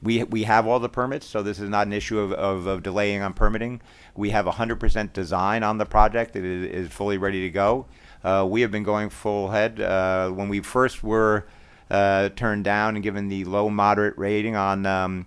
we have all the permits, so this is not an issue of delaying on permitting. We have 100% design on the project. It is fully ready to go. We have been going full ahead. When we first were turned down and given the low moderate rating on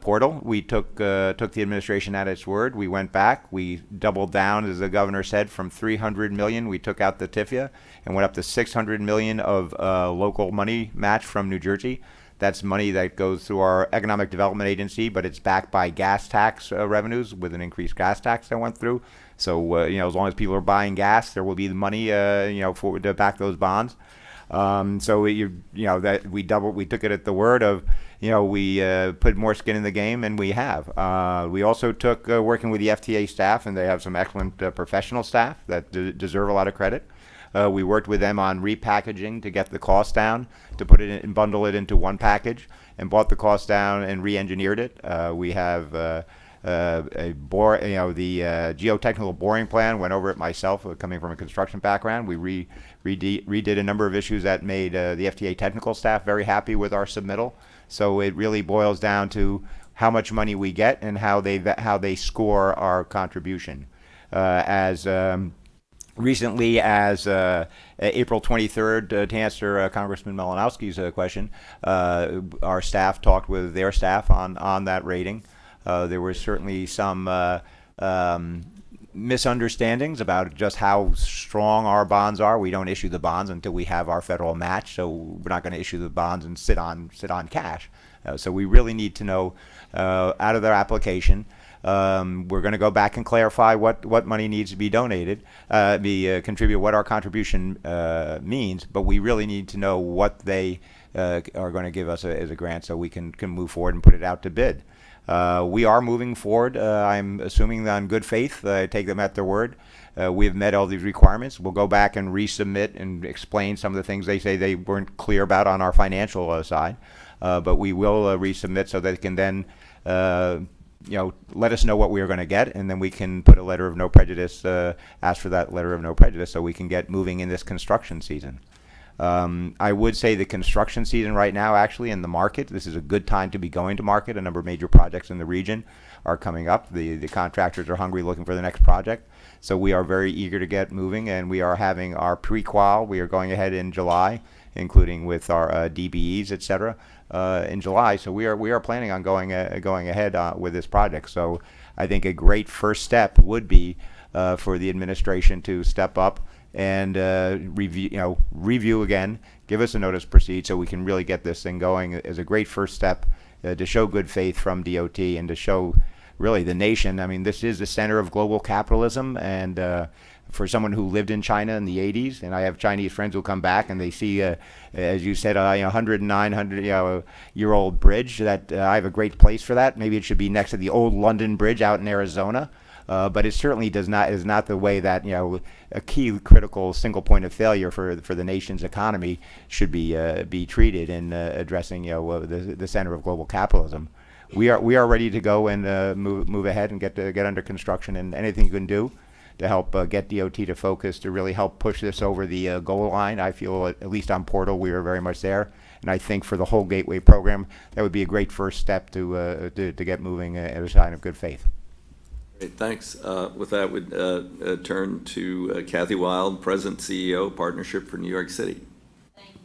Portal, we took the administration at its word. We went back. We doubled down, as the governor said, from $300 million. We took out the TIFIA and went up to $600 million of local money match from New Jersey. That's money that goes through our Economic Development Agency, but it's backed by gas tax revenues with an increased gas tax that went through. So as long as people are buying gas, there will be the money to back those bonds. So we took it at the word of we put more skin in the game, and we have. We also took working with the FTA staff, and they have some excellent professional staff that deserve a lot of credit. We worked with them on repackaging to get the cost down, to put it in and bundle it into one package, and brought the cost down and re-engineered it. We have the geotechnical boring plan. Went over it myself, coming from a construction background. We redid a number of issues that made the FTA technical staff very happy with our submittal. So it really boils down to how much money we get and how they score our contribution. Recently as April 23rd, to answer Congressman Malinowski's question, our staff talked with their staff on that rating. There were certainly some misunderstandings about just how strong our bonds are. We don't issue the bonds until we have our federal match, so we're not going to issue the bonds and sit on cash. So we really need to know out of their application. We're going to go back and clarify what money needs to be donated, contribute, what our contribution means, but we really need to know what they are going to give us as a grant so we can move forward and put it out to bid. We are moving forward. I'm assuming on good faith. I take them at their word. We have met all these requirements. We'll go back and resubmit and explain some of the things they say they weren't clear about on our financial side. But we will resubmit so they can then let us know what we are going to get, and then we can put a letter of no prejudice, ask for that letter of no prejudice so we can get moving in this construction season. I would say the construction season right now, actually, in the market, this is a good time to be going to market. A number of major projects in the region are coming up. The contractors are hungry looking for the next project. So we are very eager to get moving, and we are having our pre-qual. We are going ahead in July, including with our DBEs, et cetera, in July. So we are planning on going ahead with this project. So I think a great first step would be for the administration to step up and review again, give us a notice to proceed so we can really get this thing going as a great first step to show good faith from DOT and to show really the nation. I mean, this is the center of global capitalism, and for someone who lived in China in the 80s, and I have Chinese friends who come back and they see, as you said, 109-year-old bridge. That I have a great place for that. Maybe it should be next to the old London Bridge out in Arizona. But it certainly is not the way that a key critical single point of failure for the nation's economy should be treated in addressing the center of global capitalism. We are ready to go and move ahead and get under construction, and anything you can do to help get DOT to focus to really help push this over the goal line. I feel at least on Portal we are very much there, and I think for the whole Gateway program that would be a great first step to get moving at a sign of good faith. Great, thanks. With that, we'd turn to Kathy Wilde, President, CEO, Partnership for New York City. Thank you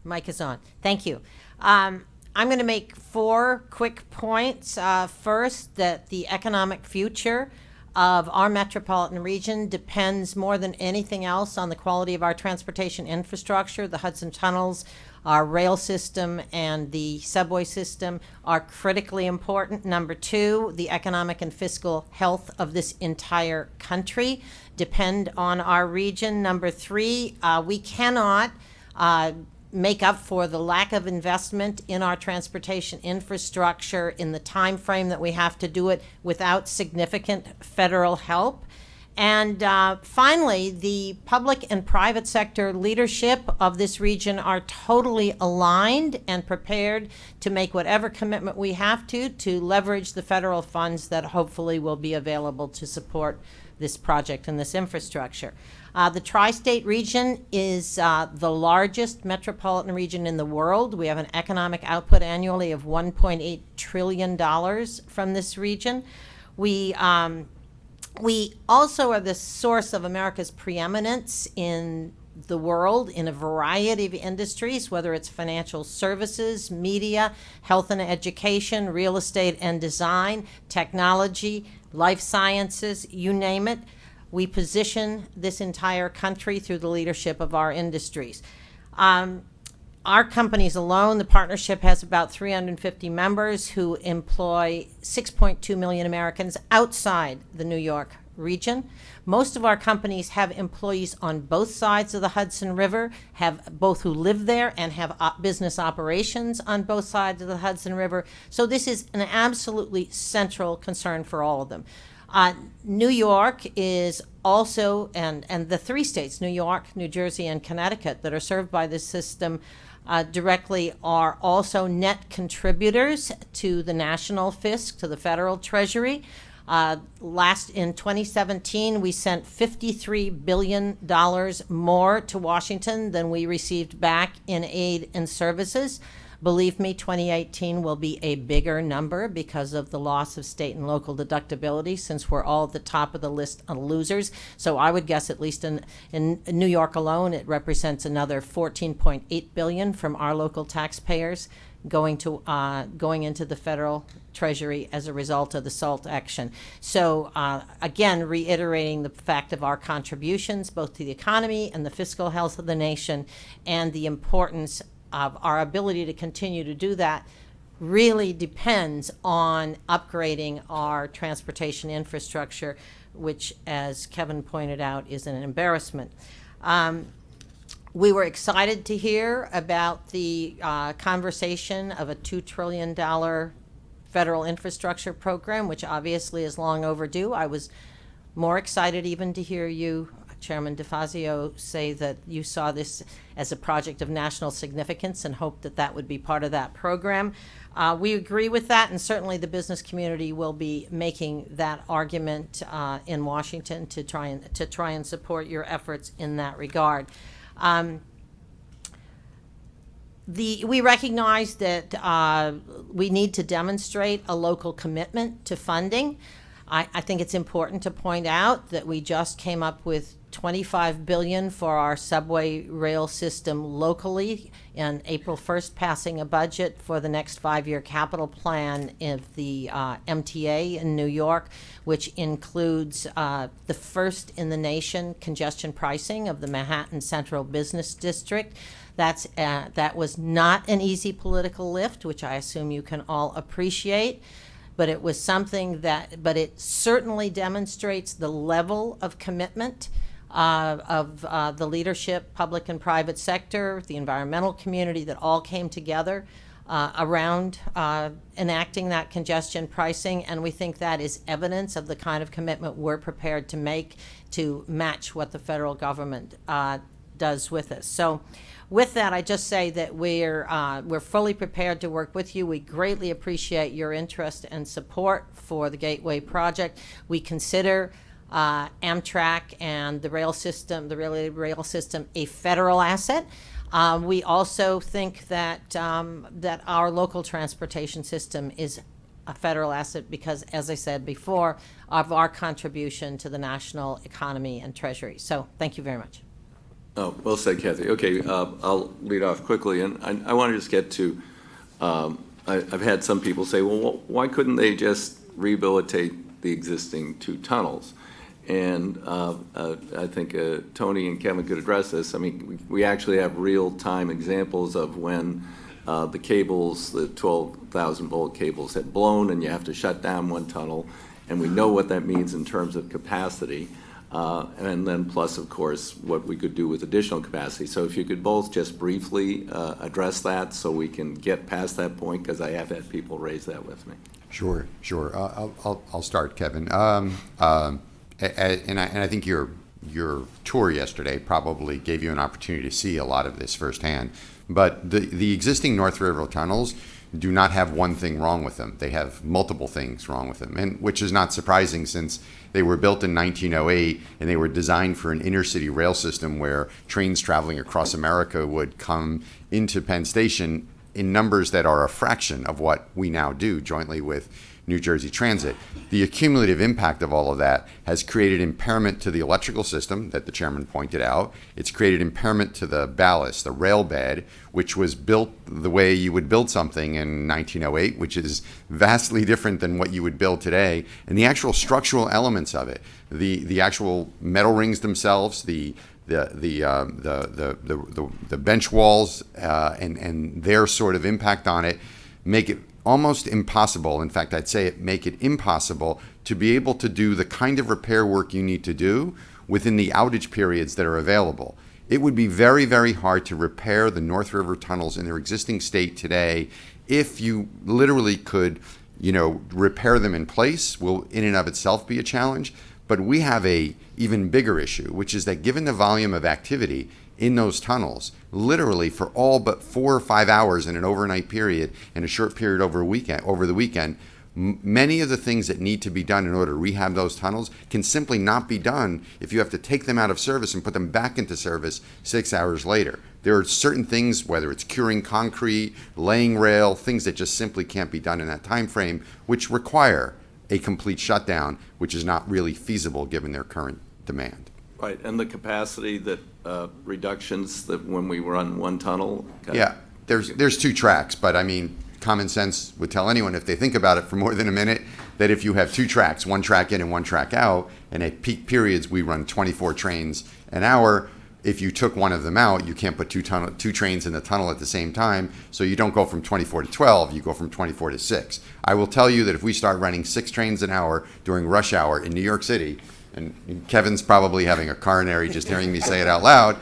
very much, Mic is on. Thank you. I'm going to make 4 quick points. First, that the economic future of our metropolitan region depends more than anything else on the quality of our transportation infrastructure. The Hudson Tunnels, our rail system, and the subway system are critically important. Number 2, the economic and fiscal health of this entire country depend on our region. Number 3, we cannot make up for the lack of investment in our transportation infrastructure in the time frame that we have to do it without significant federal help. And finally, the public and private sector leadership of this region are totally aligned and prepared to make whatever commitment we have to leverage the federal funds that hopefully will be available to support this project and this infrastructure. The tri-state region is the largest metropolitan region in the world. We have an economic output annually of $1.8 trillion from this region. We also are the source of America's preeminence in the world in a variety of industries, whether it's financial services, media, health and education, real estate and design, technology, life sciences, you name it. We position this entire country through the leadership of our industries. Our companies alone, the partnership has about 350 members who employ 6.2 million Americans outside the New York region. Most of our companies have employees on both sides of the Hudson River, have both who live there and have business operations on both sides of the Hudson River. So this is an absolutely central concern for all of them. New York is also, and the three states, New York, New Jersey, and Connecticut, that are served by this system directly are also net contributors to the national fisc, to the federal treasury. In 2017, we sent $53 billion more to Washington than we received back in aid and services. Believe me, 2018 will be a bigger number because of the loss of state and local deductibility, since we're all at the top of the list of losers. So I would guess, at least in New York alone, it represents another $14.8 billion from our local taxpayers going into the federal treasury as a result of the SALT action. So again, reiterating the fact of our contributions both to the economy and the fiscal health of the nation, and the importance of our ability to continue to do that really depends on upgrading our transportation infrastructure, which, as Kevin pointed out, is an embarrassment. We were excited to hear about the conversation of a $2 trillion federal infrastructure program, which obviously is long overdue. I was more excited even to hear you, Chairman DeFazio, say that you saw this as a project of national significance and hoped that that would be part of that program. We agree with that, and certainly the business community will be making that argument in Washington to try and support your efforts in that regard. We recognize that we need to demonstrate a local commitment to funding. I think it's important to point out that we just came up with $25 billion for our subway rail system locally, and April 1st passing a budget for the next 5-year capital plan of the MTA in New York, which includes the first in the nation congestion pricing of the Manhattan Central Business District. That was not an easy political lift, which I assume you can all appreciate. But it was something but it certainly demonstrates the level of commitment of the leadership, public and private sector, the environmental community, that all came together around enacting that congestion pricing. And we think that is evidence of the kind of commitment we're prepared to make to match what the federal government does with us. So with that, I just say that we're fully prepared to work with you. We greatly appreciate your interest and support for the Gateway project. We consider Amtrak and the rail system, the related rail system, a federal asset. We also think that our local transportation system is a federal asset because, as I said before, of our contribution to the national economy and treasury. So thank you very much. Oh, well said, Kathy. Okay, I'll lead off quickly, and I want to just get to, I've had some people say, well, why couldn't they just rehabilitate the existing 2 tunnels? And I think Tony and Kevin could address this. I mean, we actually have real-time examples of when the cables, the 12,000-volt cables, had blown, and you have to shut down one tunnel, and we know what that means in terms of capacity. And then plus, of course, what we could do with additional capacity. So if you could both just briefly address that so we can get past that point, because I have had people raise that with me. Sure. I'll start, Kevin. and I think your tour yesterday probably gave you an opportunity to see a lot of this firsthand. But the existing North River tunnels do not have one thing wrong with them. They have multiple things wrong with them, and which is not surprising since they were built in 1908 and they were designed for an intercity rail system where trains traveling across America would come into Penn Station in numbers that are a fraction of what we now do jointly with New Jersey Transit. The accumulative impact of all of that has created impairment to the electrical system that the chairman pointed out. It's created impairment to the ballast, the rail bed, which was built the way you would build something in 1908, which is vastly different than what you would build today. And the actual structural elements of it, the actual metal rings themselves, the bench walls and their sort of impact on it make it almost impossible. In fact, I'd say it make it impossible to be able to do the kind of repair work you need to do within the outage periods that are available. It would be very, very hard to repair the North River tunnels in their existing state today if you literally could, repair them in place. Will in and of itself be a challenge. But we have a even bigger issue, which is that given the volume of activity in those tunnels, literally for all but 4 or 5 hours in an overnight period and a short period over the weekend, many of the things that need to be done in order to rehab those tunnels can simply not be done if you have to take them out of service and put them back into service 6 hours later. There are certain things, whether it's curing concrete, laying rail, things that just simply can't be done in that time frame, which require a complete shutdown, which is not really feasible given their current demand. Right, and the capacity that reductions that when we run one tunnel. Yeah, there's 2 tracks, but I mean, common sense would tell anyone if they think about it for more than a minute that if you have 2 tracks, 1 track in and 1 track out, and at peak periods we run 24 trains an hour. If you took one of them out, you can't put 2 trains in the tunnel at the same time, so you don't go from 24 to 12, you go from 24 to 6. I will tell you that if we start running 6 trains an hour during rush hour in New York City, and Kevin's probably having a coronary just hearing me say it out loud,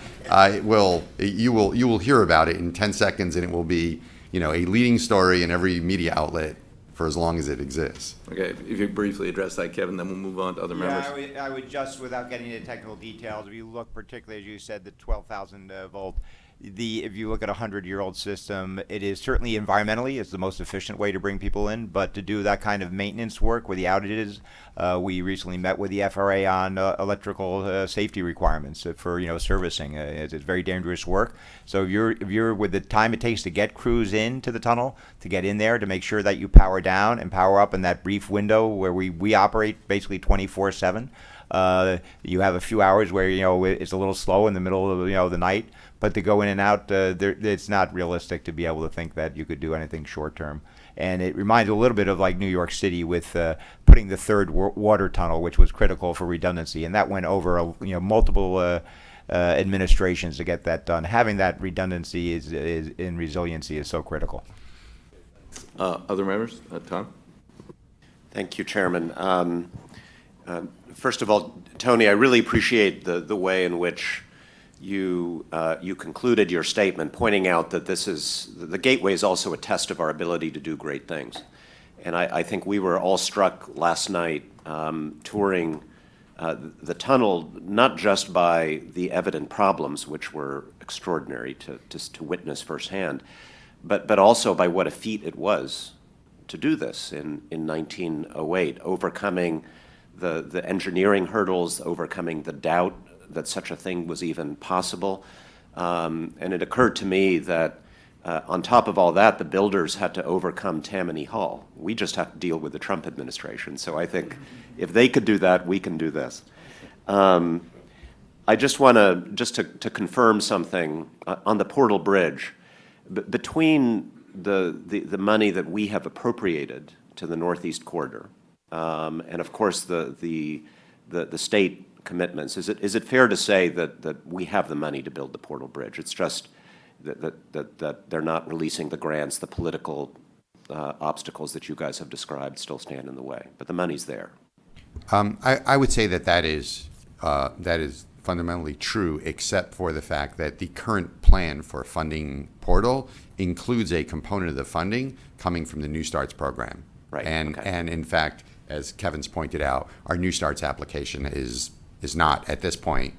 you will hear about it in 10 seconds, and it will be a leading story in every media outlet for as long as it exists. Okay, if you briefly address that, Kevin, then we'll move on to other members. Yeah, I would just, without getting into technical details, if you look particularly, as you said, the 12,000 volt, if you look at a 100-year-old system, it is certainly environmentally it's the most efficient way to bring people in, but to do that kind of maintenance work with the outages, we recently met with the FRA on electrical safety requirements for servicing. It's very dangerous work. So if you're with the time it takes to get crews into the tunnel, to get in there, to make sure that you power down and power up in that brief window where we operate basically 24/7. You have a few hours where it's a little slow in the middle of the night, but to go in and out, it's not realistic to be able to think that you could do anything short term. And it reminds a little bit of like New York City with putting the third water tunnel, which was critical for redundancy, and that went over multiple administrations to get that done. Having that redundancy is in resiliency is so critical. Other members, Tom. Thank you, Chairman. First of all, Tony, I really appreciate the way in which you concluded your statement, pointing out that the Gateway is also a test of our ability to do great things. And I think we were all struck last night touring the tunnel, not just by the evident problems, which were extraordinary to witness firsthand, but also by what a feat it was to do this in 1908, overcoming the engineering hurdles, overcoming the doubt that such a thing was even possible. And it occurred to me that on top of all that, the builders had to overcome Tammany Hall. We just have to deal with the Trump administration. So I think if they could do that, we can do this. I just want to confirm something on the Portal Bridge. Between the money that we have appropriated to the Northeast Corridor, and of course the state commitments, is it fair to say that we have the money to build the Portal Bridge? It's just that they're not releasing the grants, the political obstacles that you guys have described still stand in the way, but the money's there. I would say that is fundamentally true, except for the fact that the current plan for funding Portal includes a component of the funding coming from the New Starts program. Right. And okay. and in fact, as Kevin's pointed out, our New Starts application is not at this point,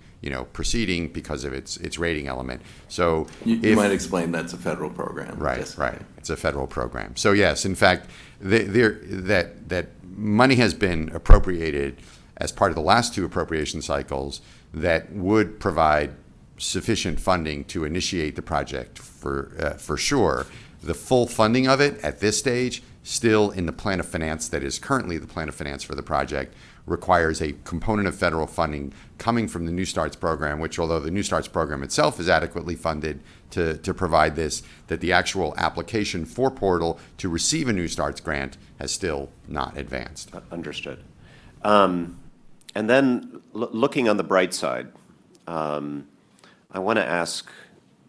proceeding because of its rating element. So You might explain that's a federal program. Right, right. It's a federal program. So yes, in fact, that money has been appropriated as part of the last two appropriation cycles that would provide sufficient funding to initiate the project for sure. The full funding of it at this stage, still in the plan of finance that is currently the plan of finance for the project, requires a component of federal funding coming from the New Starts program, which, although the New Starts program itself is adequately funded to provide this, that the actual application for Portal to receive a New Starts grant has still not advanced. Understood. And then looking on the bright side, I want to ask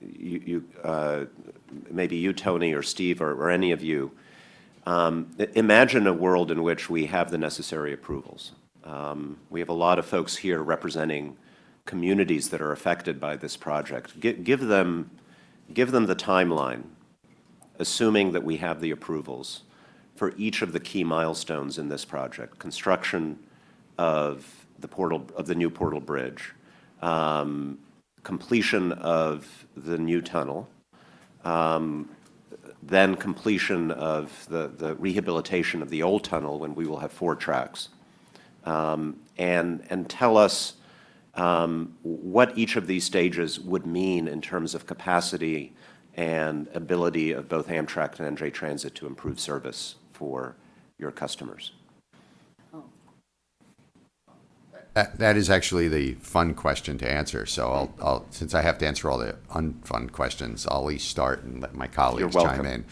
you maybe you, Tony, or Steve, or any of you, imagine a world in which we have the necessary approvals. We have a lot of folks here representing communities that are affected by this project. Give them the timeline, assuming that we have the approvals for each of the key milestones in this project: construction of the new Portal Bridge, completion of the new tunnel, then completion of the rehabilitation of the old tunnel when we will have 4 tracks, and tell us what each of these stages would mean in terms of capacity and ability of both Amtrak and NJ Transit to improve service for your customers. That is actually the fun question to answer. So I'll since I have to answer all the unfun questions, I'll at least start and let my colleagues chime in.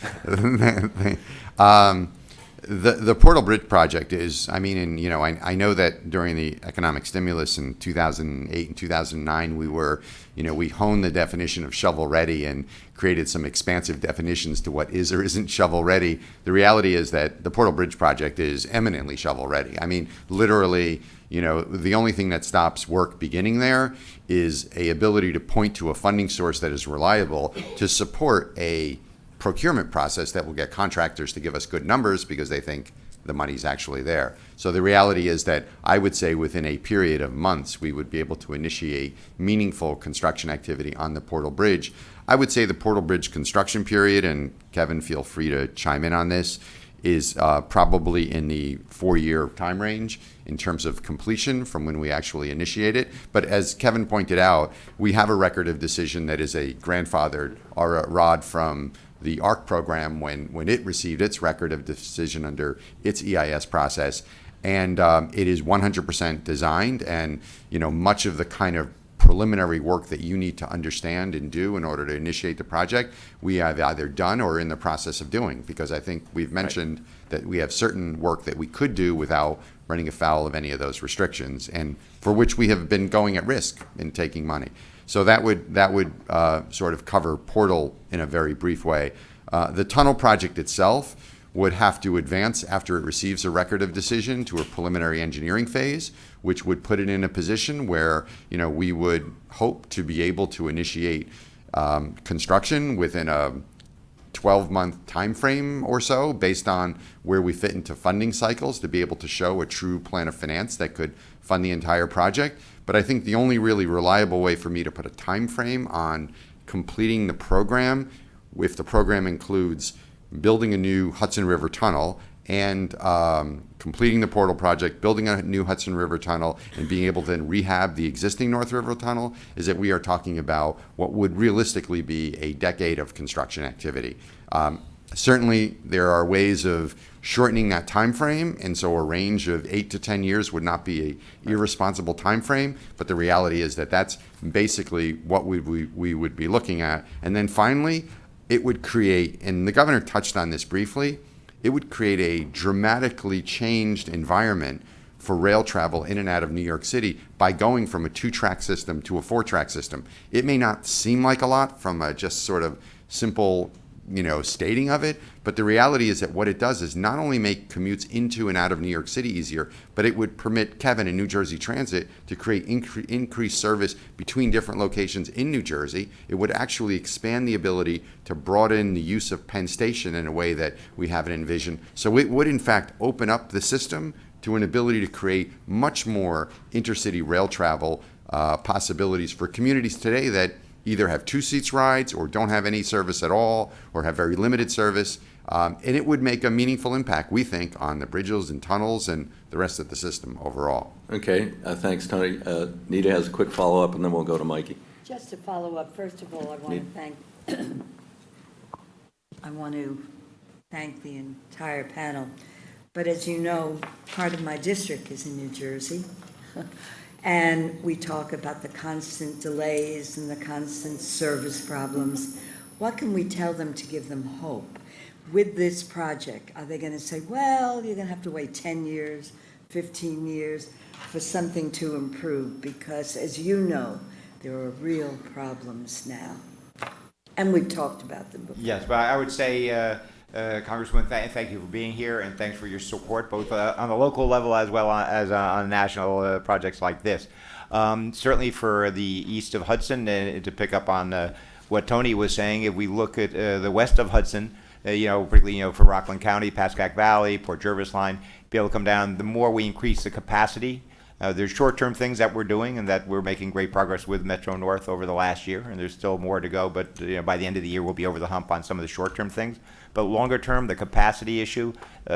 The Portal Bridge project is, I know that during the economic stimulus in 2008 and 2009, we honed the definition of shovel ready and created some expansive definitions to what is or isn't shovel ready. The reality is that the Portal Bridge project is eminently shovel ready. Literally, the only thing that stops work beginning there is a ability to point to a funding source that is reliable to support a procurement process that will get contractors to give us good numbers because they think the money's actually there. So the reality is that I would say within a period of months, we would be able to initiate meaningful construction activity on the Portal Bridge. I would say the Portal Bridge construction period, and Kevin, feel free to chime in on this, is probably in the 4-year time range in terms of completion from when we actually initiate it. But as Kevin pointed out, we have a record of decision that is a grandfathered or a rod from the ARC program when it received its record of decision under its EIS process. And it is 100% designed, and much of the kind of preliminary work that you need to understand and do in order to initiate the project, we have either done or are in the process of doing, because I think we've mentioned that we have certain work that we could do without running afoul of any of those restrictions, and for which we have been going at risk in taking money. So that would sort of cover Portal in a very brief way. The tunnel project itself would have to advance after it receives a record of decision to a preliminary engineering phase, which would put it in a position where we would hope to be able to initiate construction within a 12-month time frame or so, based on where we fit into funding cycles, to be able to show a true plan of finance that could fund the entire project. But I think the only really reliable way for me to put a time frame on completing the program, if the program includes building a new Hudson River tunnel and completing the Portal project, building a new Hudson River tunnel, and being able to then rehab the existing North River tunnel, is that we are talking about what would realistically be a decade of construction activity. Certainly, there are ways of shortening that time frame, and so a range of 8 to 10 years would not be an irresponsible time frame, but the reality is that that's basically what we would be looking at. And then finally, it would create, and the governor touched on this briefly, it would create a dramatically changed environment for rail travel in and out of New York City by going from a 2-track system to a 4-track system. It may not seem like a lot from a just sort of simple stating of it, but the reality is that what it does is not only make commutes into and out of New York City easier, but it would permit Kevin and New Jersey Transit to create increased service between different locations in New Jersey. It would actually expand the ability to broaden the use of Penn Station in a way that we haven't envisioned. So it would, in fact, open up the system to an ability to create much more intercity rail travel possibilities for communities today that either have 2-seats rides or don't have any service at all or have very limited service. And it would make a meaningful impact, we think, on the bridges and tunnels and the rest of the system overall. Okay, thanks, Tony. Nita has a quick follow-up, and then we'll go to Mikey. Just to follow up, first of all, I want to thank the entire panel. But as you know, part of my district is in New Jersey. And we talk about the constant delays and the constant service problems. What can we tell them to give them hope? With this project, are they going to say, well, you're going to have to wait 10 years, 15 years for something to improve? Because as you know, there are real problems now. And we've talked about them before. Yes, but I would say, Congresswoman, thank you for being here, and thanks for your support, both on the local level as well as on national projects like this. Certainly for the east of Hudson, to pick up on what Tony was saying, if we look at the west of Hudson, particularly for Rockland County, Pascack Valley, Port Jervis line, be able to come down, the more we increase the capacity. There's short-term things that we're doing and that we're making great progress with Metro North over the last year, and there's still more to go, but by the end of the year we'll be over the hump on some of the short-term things. But longer term, the capacity issue,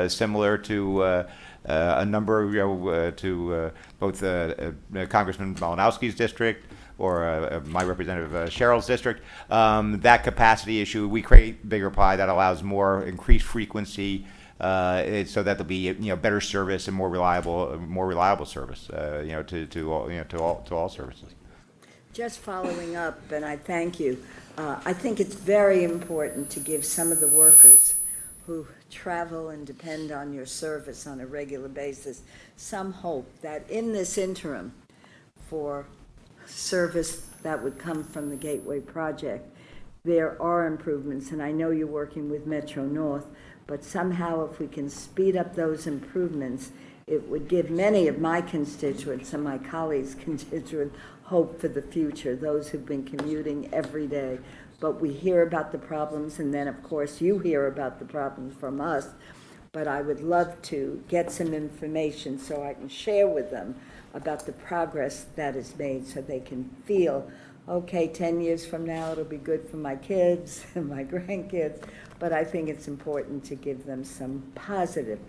similar to a number, to both Congressman Malinowski's district or my representative Cheryl's district, that capacity issue, we create bigger pie that allows more increased frequency, so that there'll be better service and more reliable service, to all services. Just following up, and I thank you. I think it's very important to give some of the workers who travel and depend on your service on a regular basis some hope that in this interim for service that would come from the Gateway project, there are improvements, and I know you're working with Metro North, but somehow if we can speed up those improvements, it would give many of my constituents and my colleagues' constituents hope for the future, those who've been commuting every day. But we hear about the problems, and then of course you hear about the problems from us, but I would love to get some information so I can share with them about the progress that is made so they can feel, okay, 10 years from now it'll be good for my kids and my grandkids, but I think it's important to give them some positive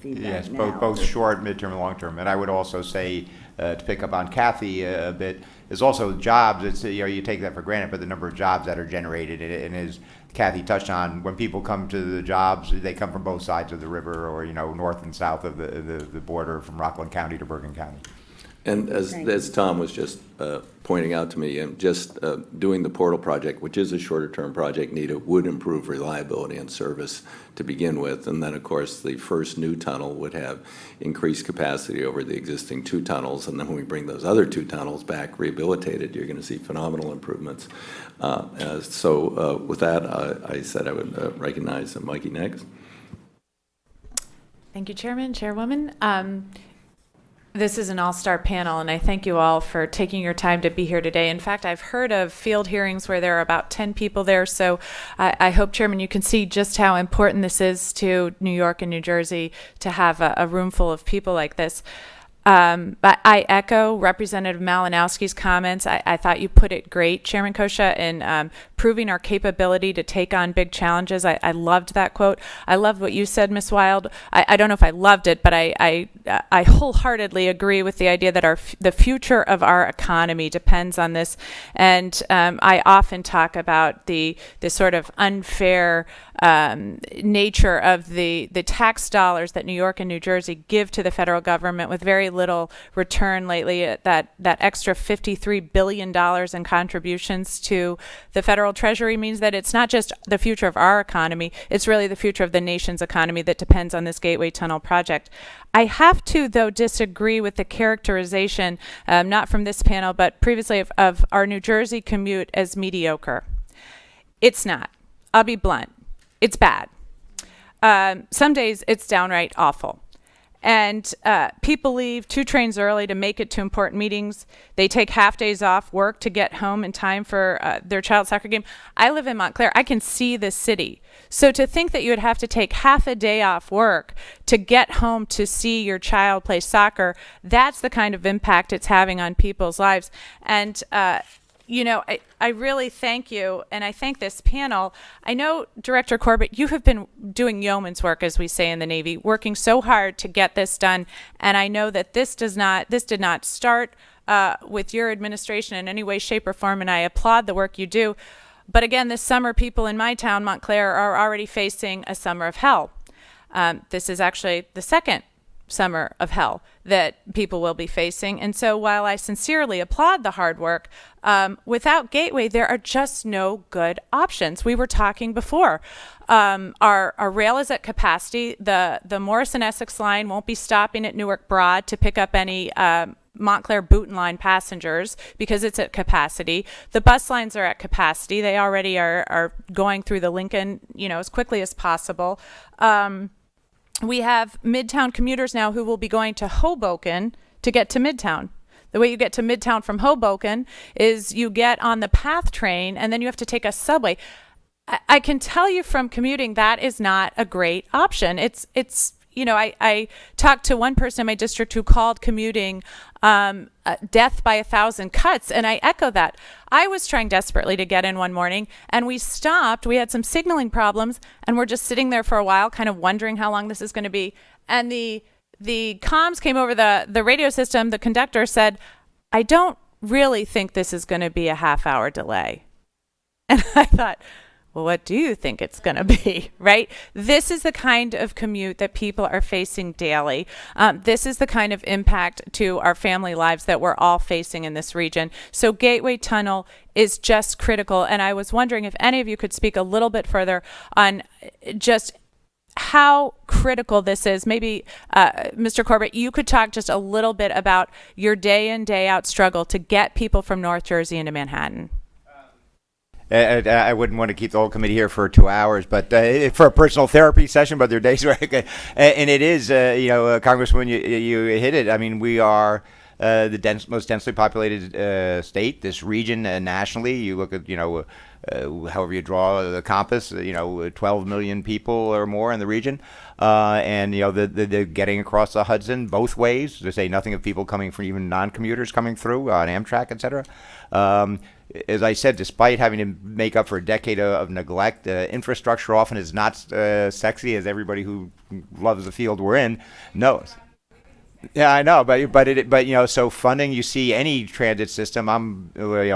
feedback. Yes, now. both short, midterm, and long term. And I would also say, to pick up on Kathy a bit, is also jobs. It's you take that for granted, but the number of jobs that are generated, and as Kathy touched on, when people come to the jobs, they come from both sides of the river, or north and south of the border, from Rockland County to Bergen County. And as Tom was just pointing out to me, and just doing the portal project, which is a shorter-term project, Nita, would improve reliability and service to begin with. And then, of course, the first new tunnel would have increased capacity over the existing 2 tunnels. And then when we bring those other 2 tunnels back rehabilitated, you're going to see phenomenal improvements. So with that, I said I would recognize Mikey next. Thank you, Chairman, Chairwoman. This is an all-star panel, and I thank you all for taking your time to be here today. In fact, I've heard of field hearings where there are about 10 people there, so I hope, Chairman, you can see just how important this is to New York and New Jersey to have a room full of people like this. But I echo Representative Malinowski's comments. I thought you put it great, Chairman Kosha, in proving our capability to take on big challenges. I loved that quote. I loved what you said, Ms. Wilde. I don't know if I loved it, but I wholeheartedly agree with the idea that the future of our economy depends on this. And I often talk about the sort of unfair nature of the tax dollars that New York and New Jersey give to the federal government with very little return lately. That extra $53 billion in contributions to the federal treasury means that it's not just the future of our economy, it's really the future of the nation's economy that depends on this Gateway Tunnel project. I have to, though, disagree with the characterization, not from this panel, but previously of our New Jersey commute as mediocre. It's not. I'll be blunt. It's bad. Some days it's downright awful. And people leave 2 trains early to make it to important meetings. They take half days off work to get home in time for their child's soccer game. I live in Montclair. I can see the city. So to think that you would have to take half a day off work to get home to see your child play soccer, that's the kind of impact it's having on people's lives. And I really thank you, and I thank this panel. I know, Director Corbett, you have been doing yeoman's work, as we say in the Navy, working so hard to get this done, and I know that this did not start with your administration in any way, shape, or form, and I applaud the work you do. But again, this summer, people in my town, Montclair, are already facing a summer of hell. This is actually the second summer of hell that people will be facing. And so while I sincerely applaud the hard work, without Gateway, there are just no good options. We were talking before. Our rail is at capacity. The Morrison-Essex line won't be stopping at Newark Broad to pick up any Montclair Booten line passengers because it's at capacity. The bus lines are at capacity. They already are going through the Lincoln, as quickly as possible. We have Midtown commuters now who will be going to Hoboken to get to Midtown. The way you get to Midtown from Hoboken is you get on the PATH train and then you have to take a subway. I can tell you from commuting that is not a great option. I talked to one person in my district who called commuting death by 1,000 cuts, and I echo that. I was trying desperately to get in one morning, and we stopped. We had some signaling problems, and we're just sitting there for a while, kind of wondering how long this is going to be. And the comms came over the radio system. The conductor said, "I don't really think this is going to be a half-hour delay." And I thought, well, what do you think it's going to be, right? This is the kind of commute that people are facing daily. This is the kind of impact to our family lives that we're all facing in this region. So Gateway Tunnel is just critical. And I was wondering if any of you could speak a little bit further on just how critical this is. Maybe, Mr. Corbett, you could talk just a little bit about your day in, day out struggle to get people from North Jersey into Manhattan. I wouldn't want to keep the whole committee here for 2 hours, but for a personal therapy session, but there are days where and it is, Congresswoman, you hit it. I mean, we are the most densely populated state, this region nationally. You look at, however you draw the compass, 12 million people or more in the region. And, the getting across the Hudson both ways, to say nothing of people coming from even non-commuters coming through on Amtrak, et cetera. As I said, despite having to make up for a decade of neglect, infrastructure often is not sexy, as everybody who loves the field we're in knows. Yeah, I know, but so funding, you see any transit system. I'm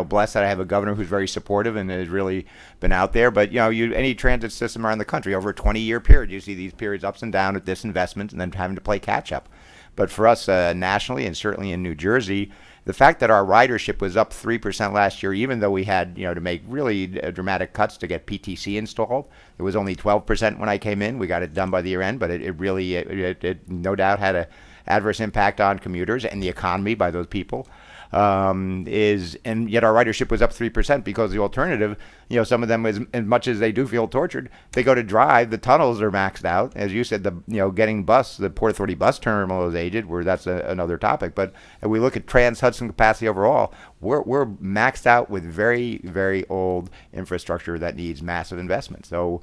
blessed that I have a governor who's very supportive and has really been out there. But any transit system around the country over a 20-year period, you see these periods ups and downs with disinvestment and then having to play catch up. But for us nationally and certainly in New Jersey, the fact that our ridership was up 3% last year, even though we had to make really dramatic cuts to get PTC installed, it was only 12% when I came in. We got it done by the year end, but it really no doubt had a adverse impact on commuters and the economy by those people. And yet our ridership was up 3% because the alternative, some of them, as much as they do feel tortured, they go to drive. The tunnels are maxed out, as you said. Getting the Port Authority bus terminal is aged, where that's another topic. But if we look at Trans-Hudson capacity overall, we're maxed out with very, very old infrastructure that needs massive investment. So.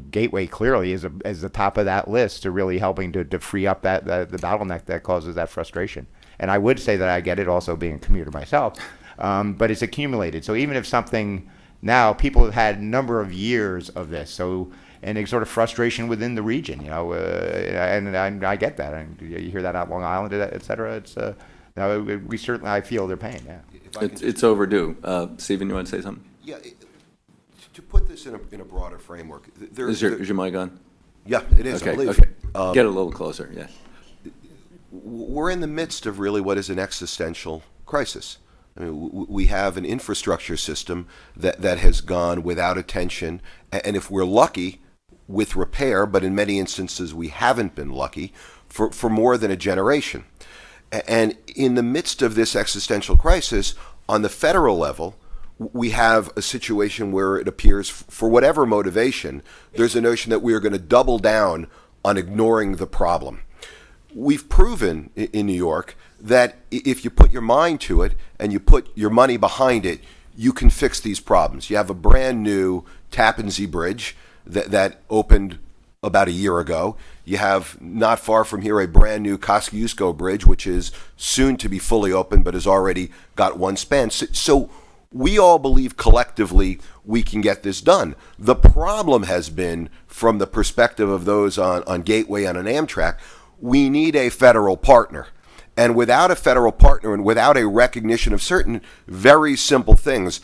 Gateway clearly is the top of that list to really helping to free up the bottleneck that causes that frustration. And I would say that I get it also being a commuter myself, but it's accumulated. So even if something now, people have had a number of years of this, and a sort of frustration within the region, and I get that. And you hear that out Long Island, et cetera. It's we certainly, I feel their pain. Yeah, it's overdue. Stephen, you want to say something? Yeah. To put this in a broader framework, is your mic on? Yeah, it is. Okay, I believe. okay. Get a little closer. Yeah. We're in the midst of really what is an existential crisis. I mean, we have an infrastructure system that has gone without attention, and if we're lucky, with repair, but in many instances we haven't been lucky, for more than a generation. And in the midst of this existential crisis, on the federal level, we have a situation where it appears, for whatever motivation, there's a notion that we are going to double down on ignoring the problem. we've proven in New York that if you put your mind to it and you put your money behind it, you can fix these problems. You have a brand new Tappan Zee Bridge that opened about a year ago. You have, not far from here, a brand new Kosciuszko Bridge, which is soon to be fully open, but has already got one span. So we all believe collectively we can get this done. The problem has been, from the perspective of those on Gateway and on Amtrak, we need a federal partner. And without a federal partner and without a recognition of certain very simple things,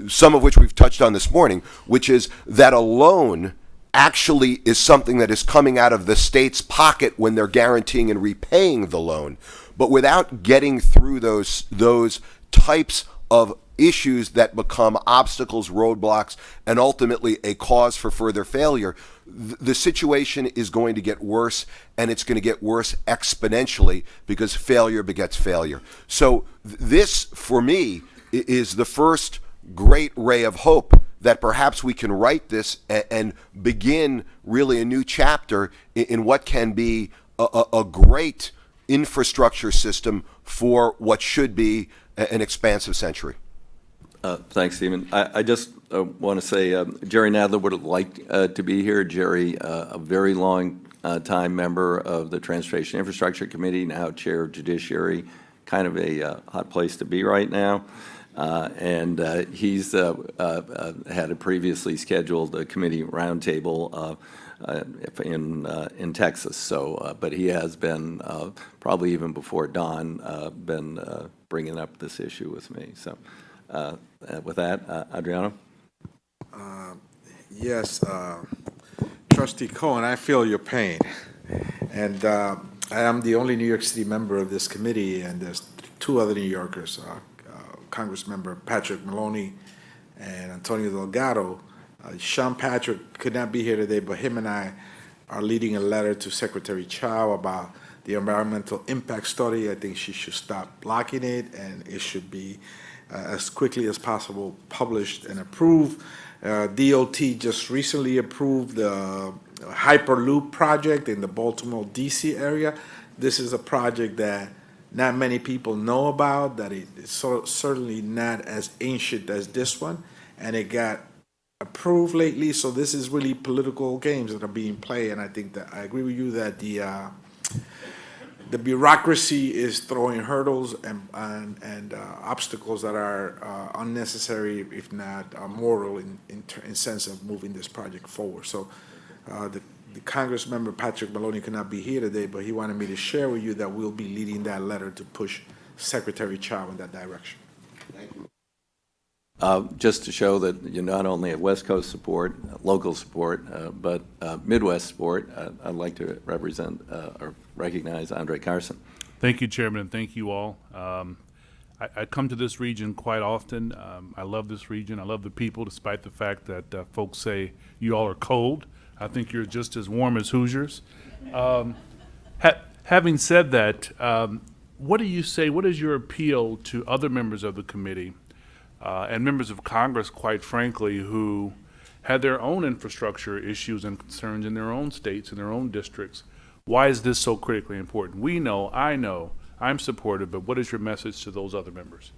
some of which we've touched on this morning, which is that a loan actually is something that is coming out of the state's pocket when they're guaranteeing and repaying the loan. But without getting through those types of issues that become obstacles, roadblocks, and ultimately a cause for further failure, the situation is going to get worse, and it's going to get worse exponentially because failure begets failure. So this, for me, is the first great ray of hope that perhaps we can write this and begin really a new chapter in what can be a great infrastructure system for what should be an expansive century. Thanks, Stephen. I just want to say Jerry Nadler would have liked to be here. Jerry, a very long time member of the Transportation Infrastructure Committee, now chair of Judiciary, kind of a hot place to be right now. And he's had a previously scheduled committee roundtable in Texas. So, but he has been, probably even before Don, been bringing up this issue with me. So with that, Adriano? Yes, Trustee Cohen, I feel your pain. And I am the only New York City member of this committee, and there's two other New Yorkers, Congressmember Patrick Maloney and Antonio Delgado. Sean Patrick could not be here today, but him and I are leading a letter to Secretary Chow about the environmental impact study. I think she should stop blocking it, and it should be as quickly as possible published and approved. DOT just recently approved the Hyperloop project in the Baltimore, D.C. area. This is a project that not many people know about, that it's certainly not as ancient as this one, and it got approved lately. So this is really political games that are being played, and I think that I agree with you that the bureaucracy is throwing hurdles and obstacles that are unnecessary, if not moral, in sense of moving this project forward. So the Congress member Patrick Maloney could not be here today, but he wanted me to share with you that we'll be leading that letter to push Secretary Chow in that direction. Thank you. Just to show that you not only have West Coast support, local support, but Midwest support, I'd like to represent or recognize Andre Carson. Thank you, Chairman, and thank you all. I come to this region quite often. I love this region. I love the people, despite the fact that folks say you all are cold. I think you're just as warm as Hoosiers. Having said that, what do you say, what is your appeal to other members of the committee and members of Congress, quite frankly, who had their own infrastructure issues and concerns in their own states and their own districts? Why is this so critically important? We know, I know, I'm supportive, but what is your message to those other members?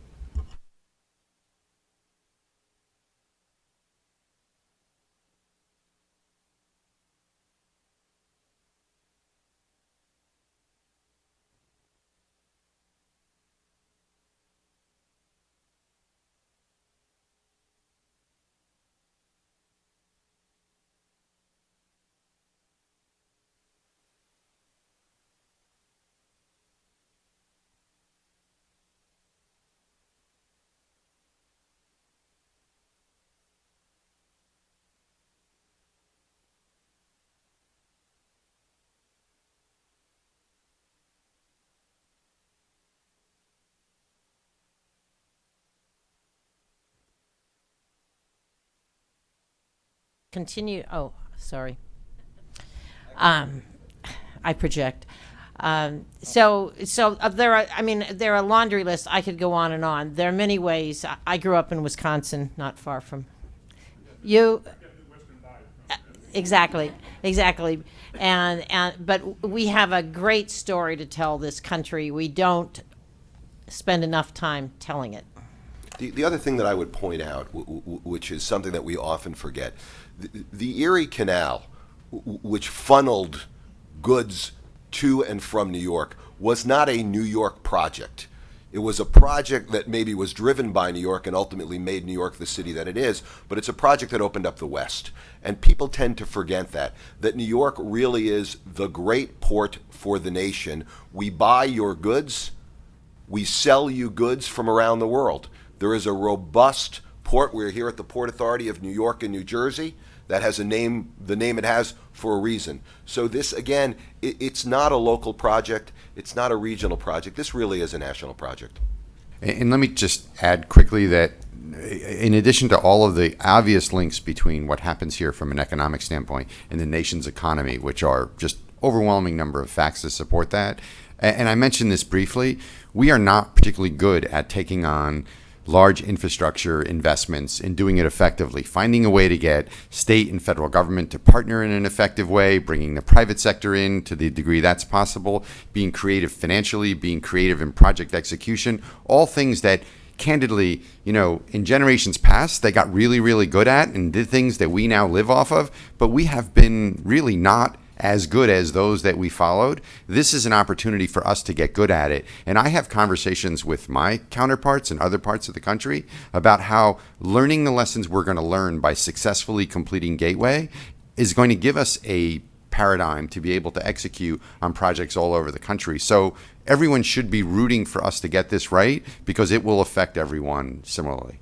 Continue. Oh, sorry. I project. So there are. I mean, there are a laundry list. I could go on and on. There are many ways. I grew up in Wisconsin, not far from you. Exactly. But we have a great story to tell this country. We don't spend enough time telling it. The other thing that I would point out, which is something that we often forget, the Erie Canal, which funneled goods to and from New York, was not a New York project. It was a project that maybe was driven by New York and ultimately made New York the city that it is, but it's a project that opened up the West. And people tend to forget that New York really is the great port for the nation. We buy your goods, we sell you goods from around the world. There is a robust port. We're here at the Port Authority of New York and New Jersey that has a name, the name it has for a reason. So this, again, it's not a local project. It's not a regional project. This really is a national project. And let me just add quickly that in addition to all of the obvious links between what happens here from an economic standpoint and the nation's economy, which are just overwhelming number of facts to support that, and I mentioned this briefly, we are not particularly good at taking on large infrastructure investments and doing it effectively, finding a way to get state and federal government to partner in an effective way, bringing the private sector in to the degree that's possible, being creative financially, being creative in project execution, all things that candidly, in generations past, they got really, really good at and did things that we now live off of, but we have been really not as good as those that we followed. This is an opportunity for us to get good at it. And I have conversations with my counterparts in other parts of the country about how learning the lessons we're going to learn by successfully completing Gateway is going to give us a paradigm to be able to execute on projects all over the country. So everyone should be rooting for us to get this right because it will affect everyone similarly.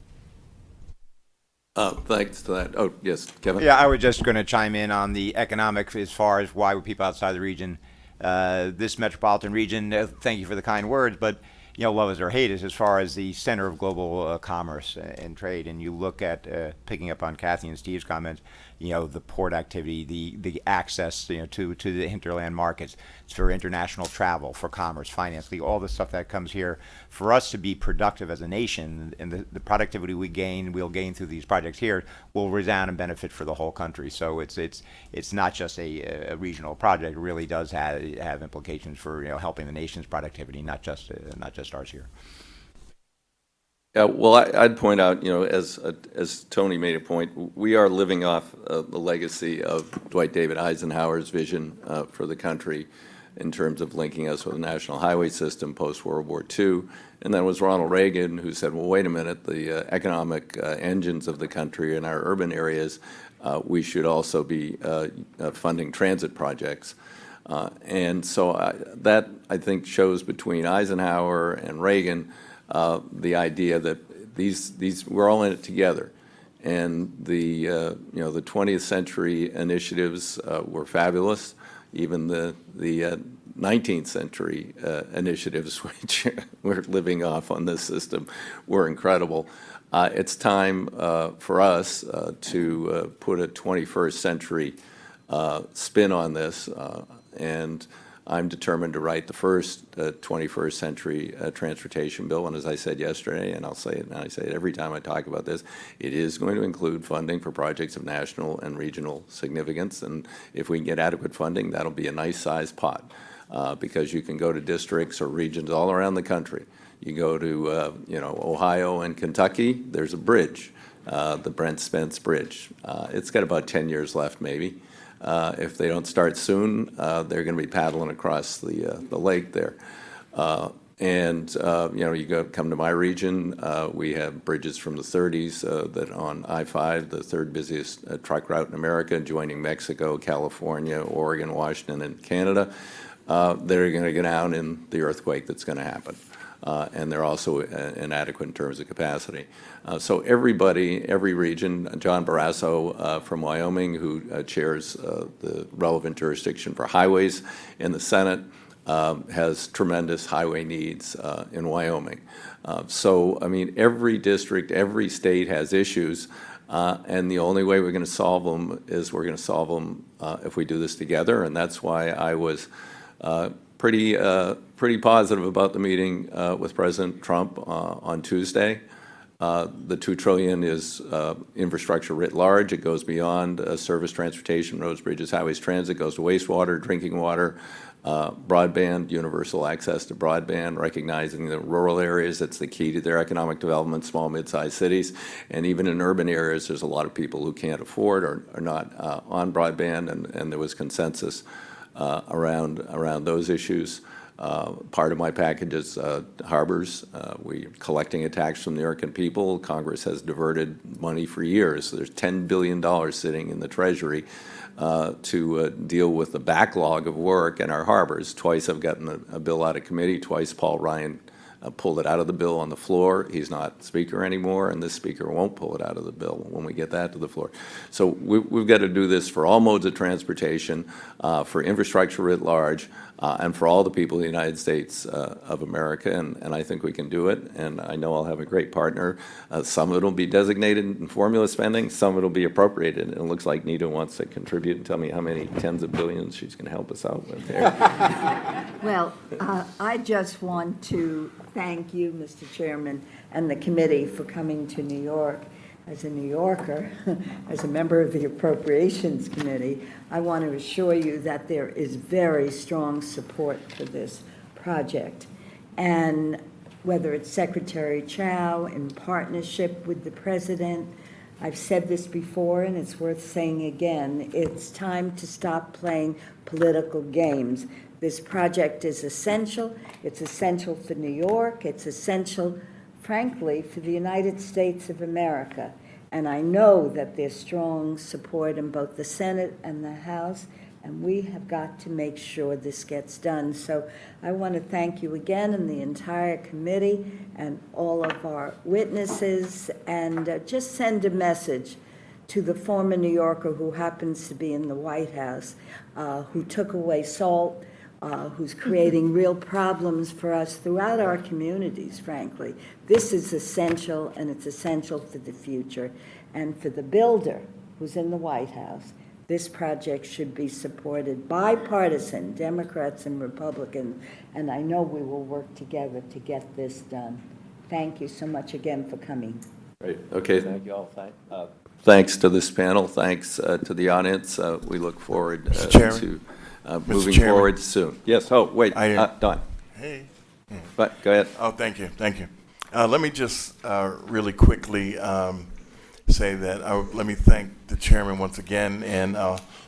Thanks to that. Oh, yes, Kevin? Yeah, I was just going to chime in on the economic as far as why would people outside the region, this metropolitan region, thank you for the kind words, but love us or hate us as far as the center of global commerce and trade. And you look at, picking up on Kathy and Steve's comments, the port activity, the access, to the hinterland markets. It's for international travel, for commerce, finance, all the stuff that comes here. For us to be productive as a nation, and the productivity we'll gain through these projects here, will resound and benefit for the whole country. So it's not just a regional project. It really does have implications for helping the nation's productivity, not just ours here. Yeah, well, I'd point out, as Tony made a point, we are living off the legacy of Dwight David Eisenhower's vision for the country in terms of linking us with a national highway system post-World War II. And then it was Ronald Reagan who said, well, wait a minute, the economic engines of the country in our urban areas, we should also be funding transit projects. And so that, I think, shows between Eisenhower and Reagan the idea that these we're all in it together, and the 20th century initiatives were fabulous. Even the 19th century initiatives, which we're living off on this system, were incredible. It's time for us to put a 21st century spin on this, and I'm determined to write the first 21st century transportation bill. And as I said yesterday, and I'll say it, and I say it every time I talk about this, it is going to include funding for projects of national and regional significance. And if we can get adequate funding, that'll be a nice sized pot, because you can go to districts or regions all around the country. You go to Ohio and Kentucky, there's a bridge, the Brent Spence Bridge. It's got about 10 years left, maybe. If they don't start soon, they're going to be paddling across the lake there. You come to my region, we have bridges from the 30s that on I-5, the third busiest truck route in America, joining Mexico, California, Oregon, Washington, and Canada. They're going to go down in the earthquake that's going to happen. And they're also inadequate in terms of capacity. So everybody, every region, John Barrasso from Wyoming, who chairs the relevant jurisdiction for highways in the Senate, has tremendous highway needs in Wyoming. Every district, every state has issues, and the only way we're going to solve them is we're going to solve them if we do this together, and that's why I was pretty positive about the meeting with President Trump on Tuesday. The $2 trillion is infrastructure writ large. It goes beyond service, transportation, roads, bridges, highways, transit. It goes to wastewater, drinking water, broadband, universal access to broadband, recognizing the rural areas. That's the key to their economic development, small, mid-sized cities. And even in urban areas, there's a lot of people who can't afford or are not on broadband, and there was consensus around those issues. Part of my package is harbors. We're collecting a tax from the American people. Congress has diverted money for years. So there's $10 billion sitting in the Treasury to deal with the backlog of work in our harbors. Twice I've gotten a bill out of committee. Twice Paul Ryan pulled it out of the bill on the floor. He's not speaker anymore, and this speaker won't pull it out of the bill when we get that to the floor. So we've got to do this for all modes of transportation, for infrastructure writ large, and for all the people in the United States of America, and I think we can do it, and I know I'll have a great partner. Some of it will be designated in formula spending, some of it will be appropriated, and it looks like Nita wants to contribute and tell me how many tens of billions she's going to help us out with there. Well, I just want to thank you, Mr. Chairman, and the committee for coming to New York. As a New Yorker, as a member of the Appropriations Committee, I want to assure you that there is very strong support for this project. And whether it's Secretary Chow in partnership with the President, I've said this before and it's worth saying again, it's time to stop playing political games. This project is essential. It's essential for New York. It's essential, frankly, for the United States of America. And I know that there's strong support in both the Senate and the House, and we have got to make sure this gets done. So I want to thank you again and the entire committee and all of our witnesses, and just send a message to the former New Yorker who happens to be in the White House, who took away SALT, who's creating real problems for us throughout our communities, frankly. This is essential, and it's essential for the future. And for the builder who's in the White House, this project should be supported bipartisan, Democrats and Republicans, and I know we will work together to get this done. Thank you so much again for coming. Great. Okay, thank you all. Thanks to this panel. Thanks to the audience. We look forward to moving forward soon. Yes. Oh, wait. Don. Hey. But go ahead. Oh, thank you. Thank you. Let me just really quickly say that let me thank the chairman once again, and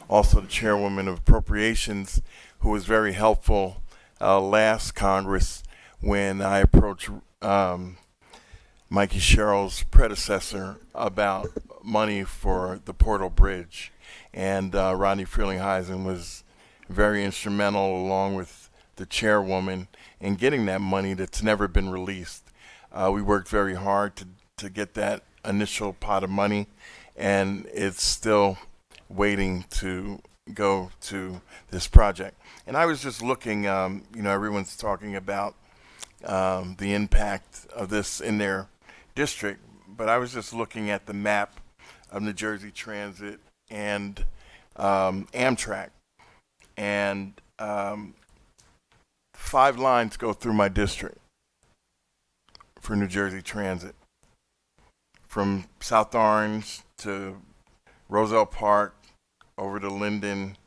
also the chairwoman of Appropriations, who was very helpful last Congress when I approached Mikey Sherrill's predecessor about money for the Portal Bridge. And Rodney Frelinghuysen was very instrumental, along with the chairwoman, in getting that money that's never been released. We worked very hard to get that initial pot of money, and it's still waiting to go to this project. And I was just looking, everyone's talking about the impact of this in their district, but I was just looking at the map of New Jersey Transit and Amtrak, and 5 lines go through my district for New Jersey Transit, from South Orange to Roselle Park, over to Linden,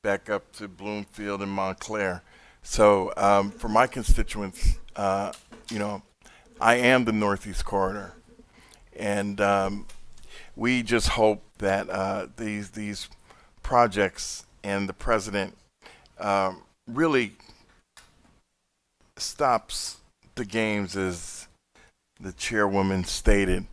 back up to Bloomfield and Montclair. So for my constituents, I am the Northeast Corridor, and we just hope that these projects and the president really stops the games, as the chairwoman stated.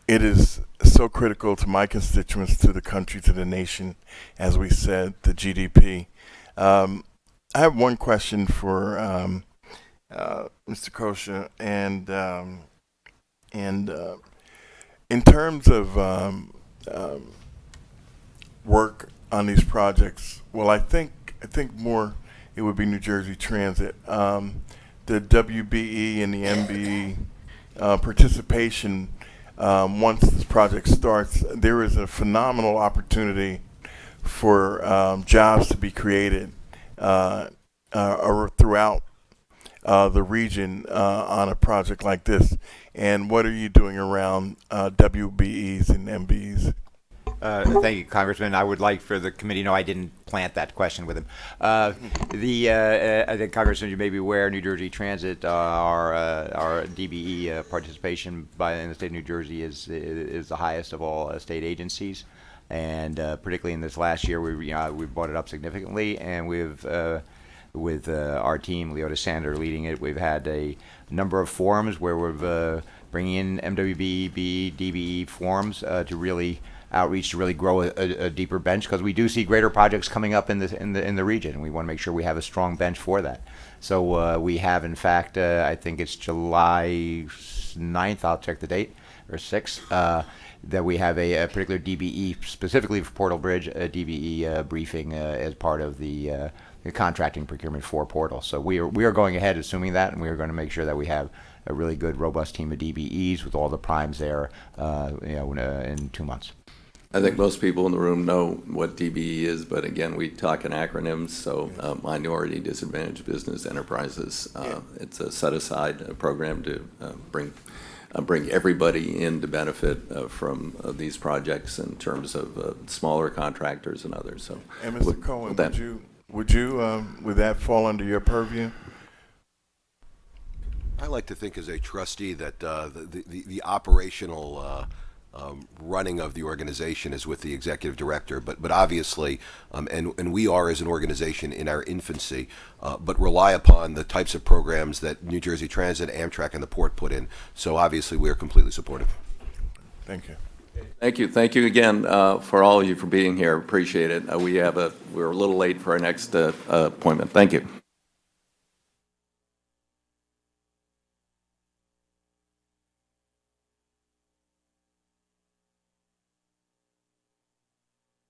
It is so critical to my constituents, to the country, to the nation, as we said, the GDP. I have one question for Mr. Kosha, and in terms of work on these projects, well, I think more it would be New Jersey Transit. The WBE and the MBE participation, once this project starts, there is a phenomenal opportunity for jobs to be created throughout the region on a project like this? And what are you doing around WBEs and MBEs? Thank you, Congressman. I would like for the committee to know I didn't plant that question with him. I think, Congressman, you may be aware, New Jersey Transit, our DBE participation in the state of New Jersey is the highest of all state agencies, and particularly in this last year, we brought it up significantly, and we've with our team, Leota Sander leading it, we've had a number of forums where we've bringing in MWB, DBE forums to really outreach to really grow a deeper bench, because we do see greater projects coming up in the region, and we want to make sure we have a strong bench for that. So we have, in fact, I think it's July 9th, I'll check the date, or 6th, that we have a particular DBE, specifically for Portal Bridge, a DBE briefing as part of the contracting procurement for Portal. So we are going ahead assuming that, and we are going to make sure that we have a really good, robust team of DBEs with all the primes there, in 2 months. I think most people in the room know what DBE is, but again, we talk in acronyms, so minority disadvantaged business enterprises. It's a set-aside program to bring everybody in to benefit from these projects in terms of smaller contractors and others. So, and Mr. Cohen, would that fall under your purview? I like to think as a trustee that the operational running of the organization is with the executive director, but obviously, and we are as an organization in our infancy, but rely upon the types of programs that New Jersey Transit, Amtrak, and the port put in. So obviously, we are completely supportive. Thank you. Thank you. Thank you again for all of you for being here. Appreciate it. We're a little late for our next appointment. Thank you.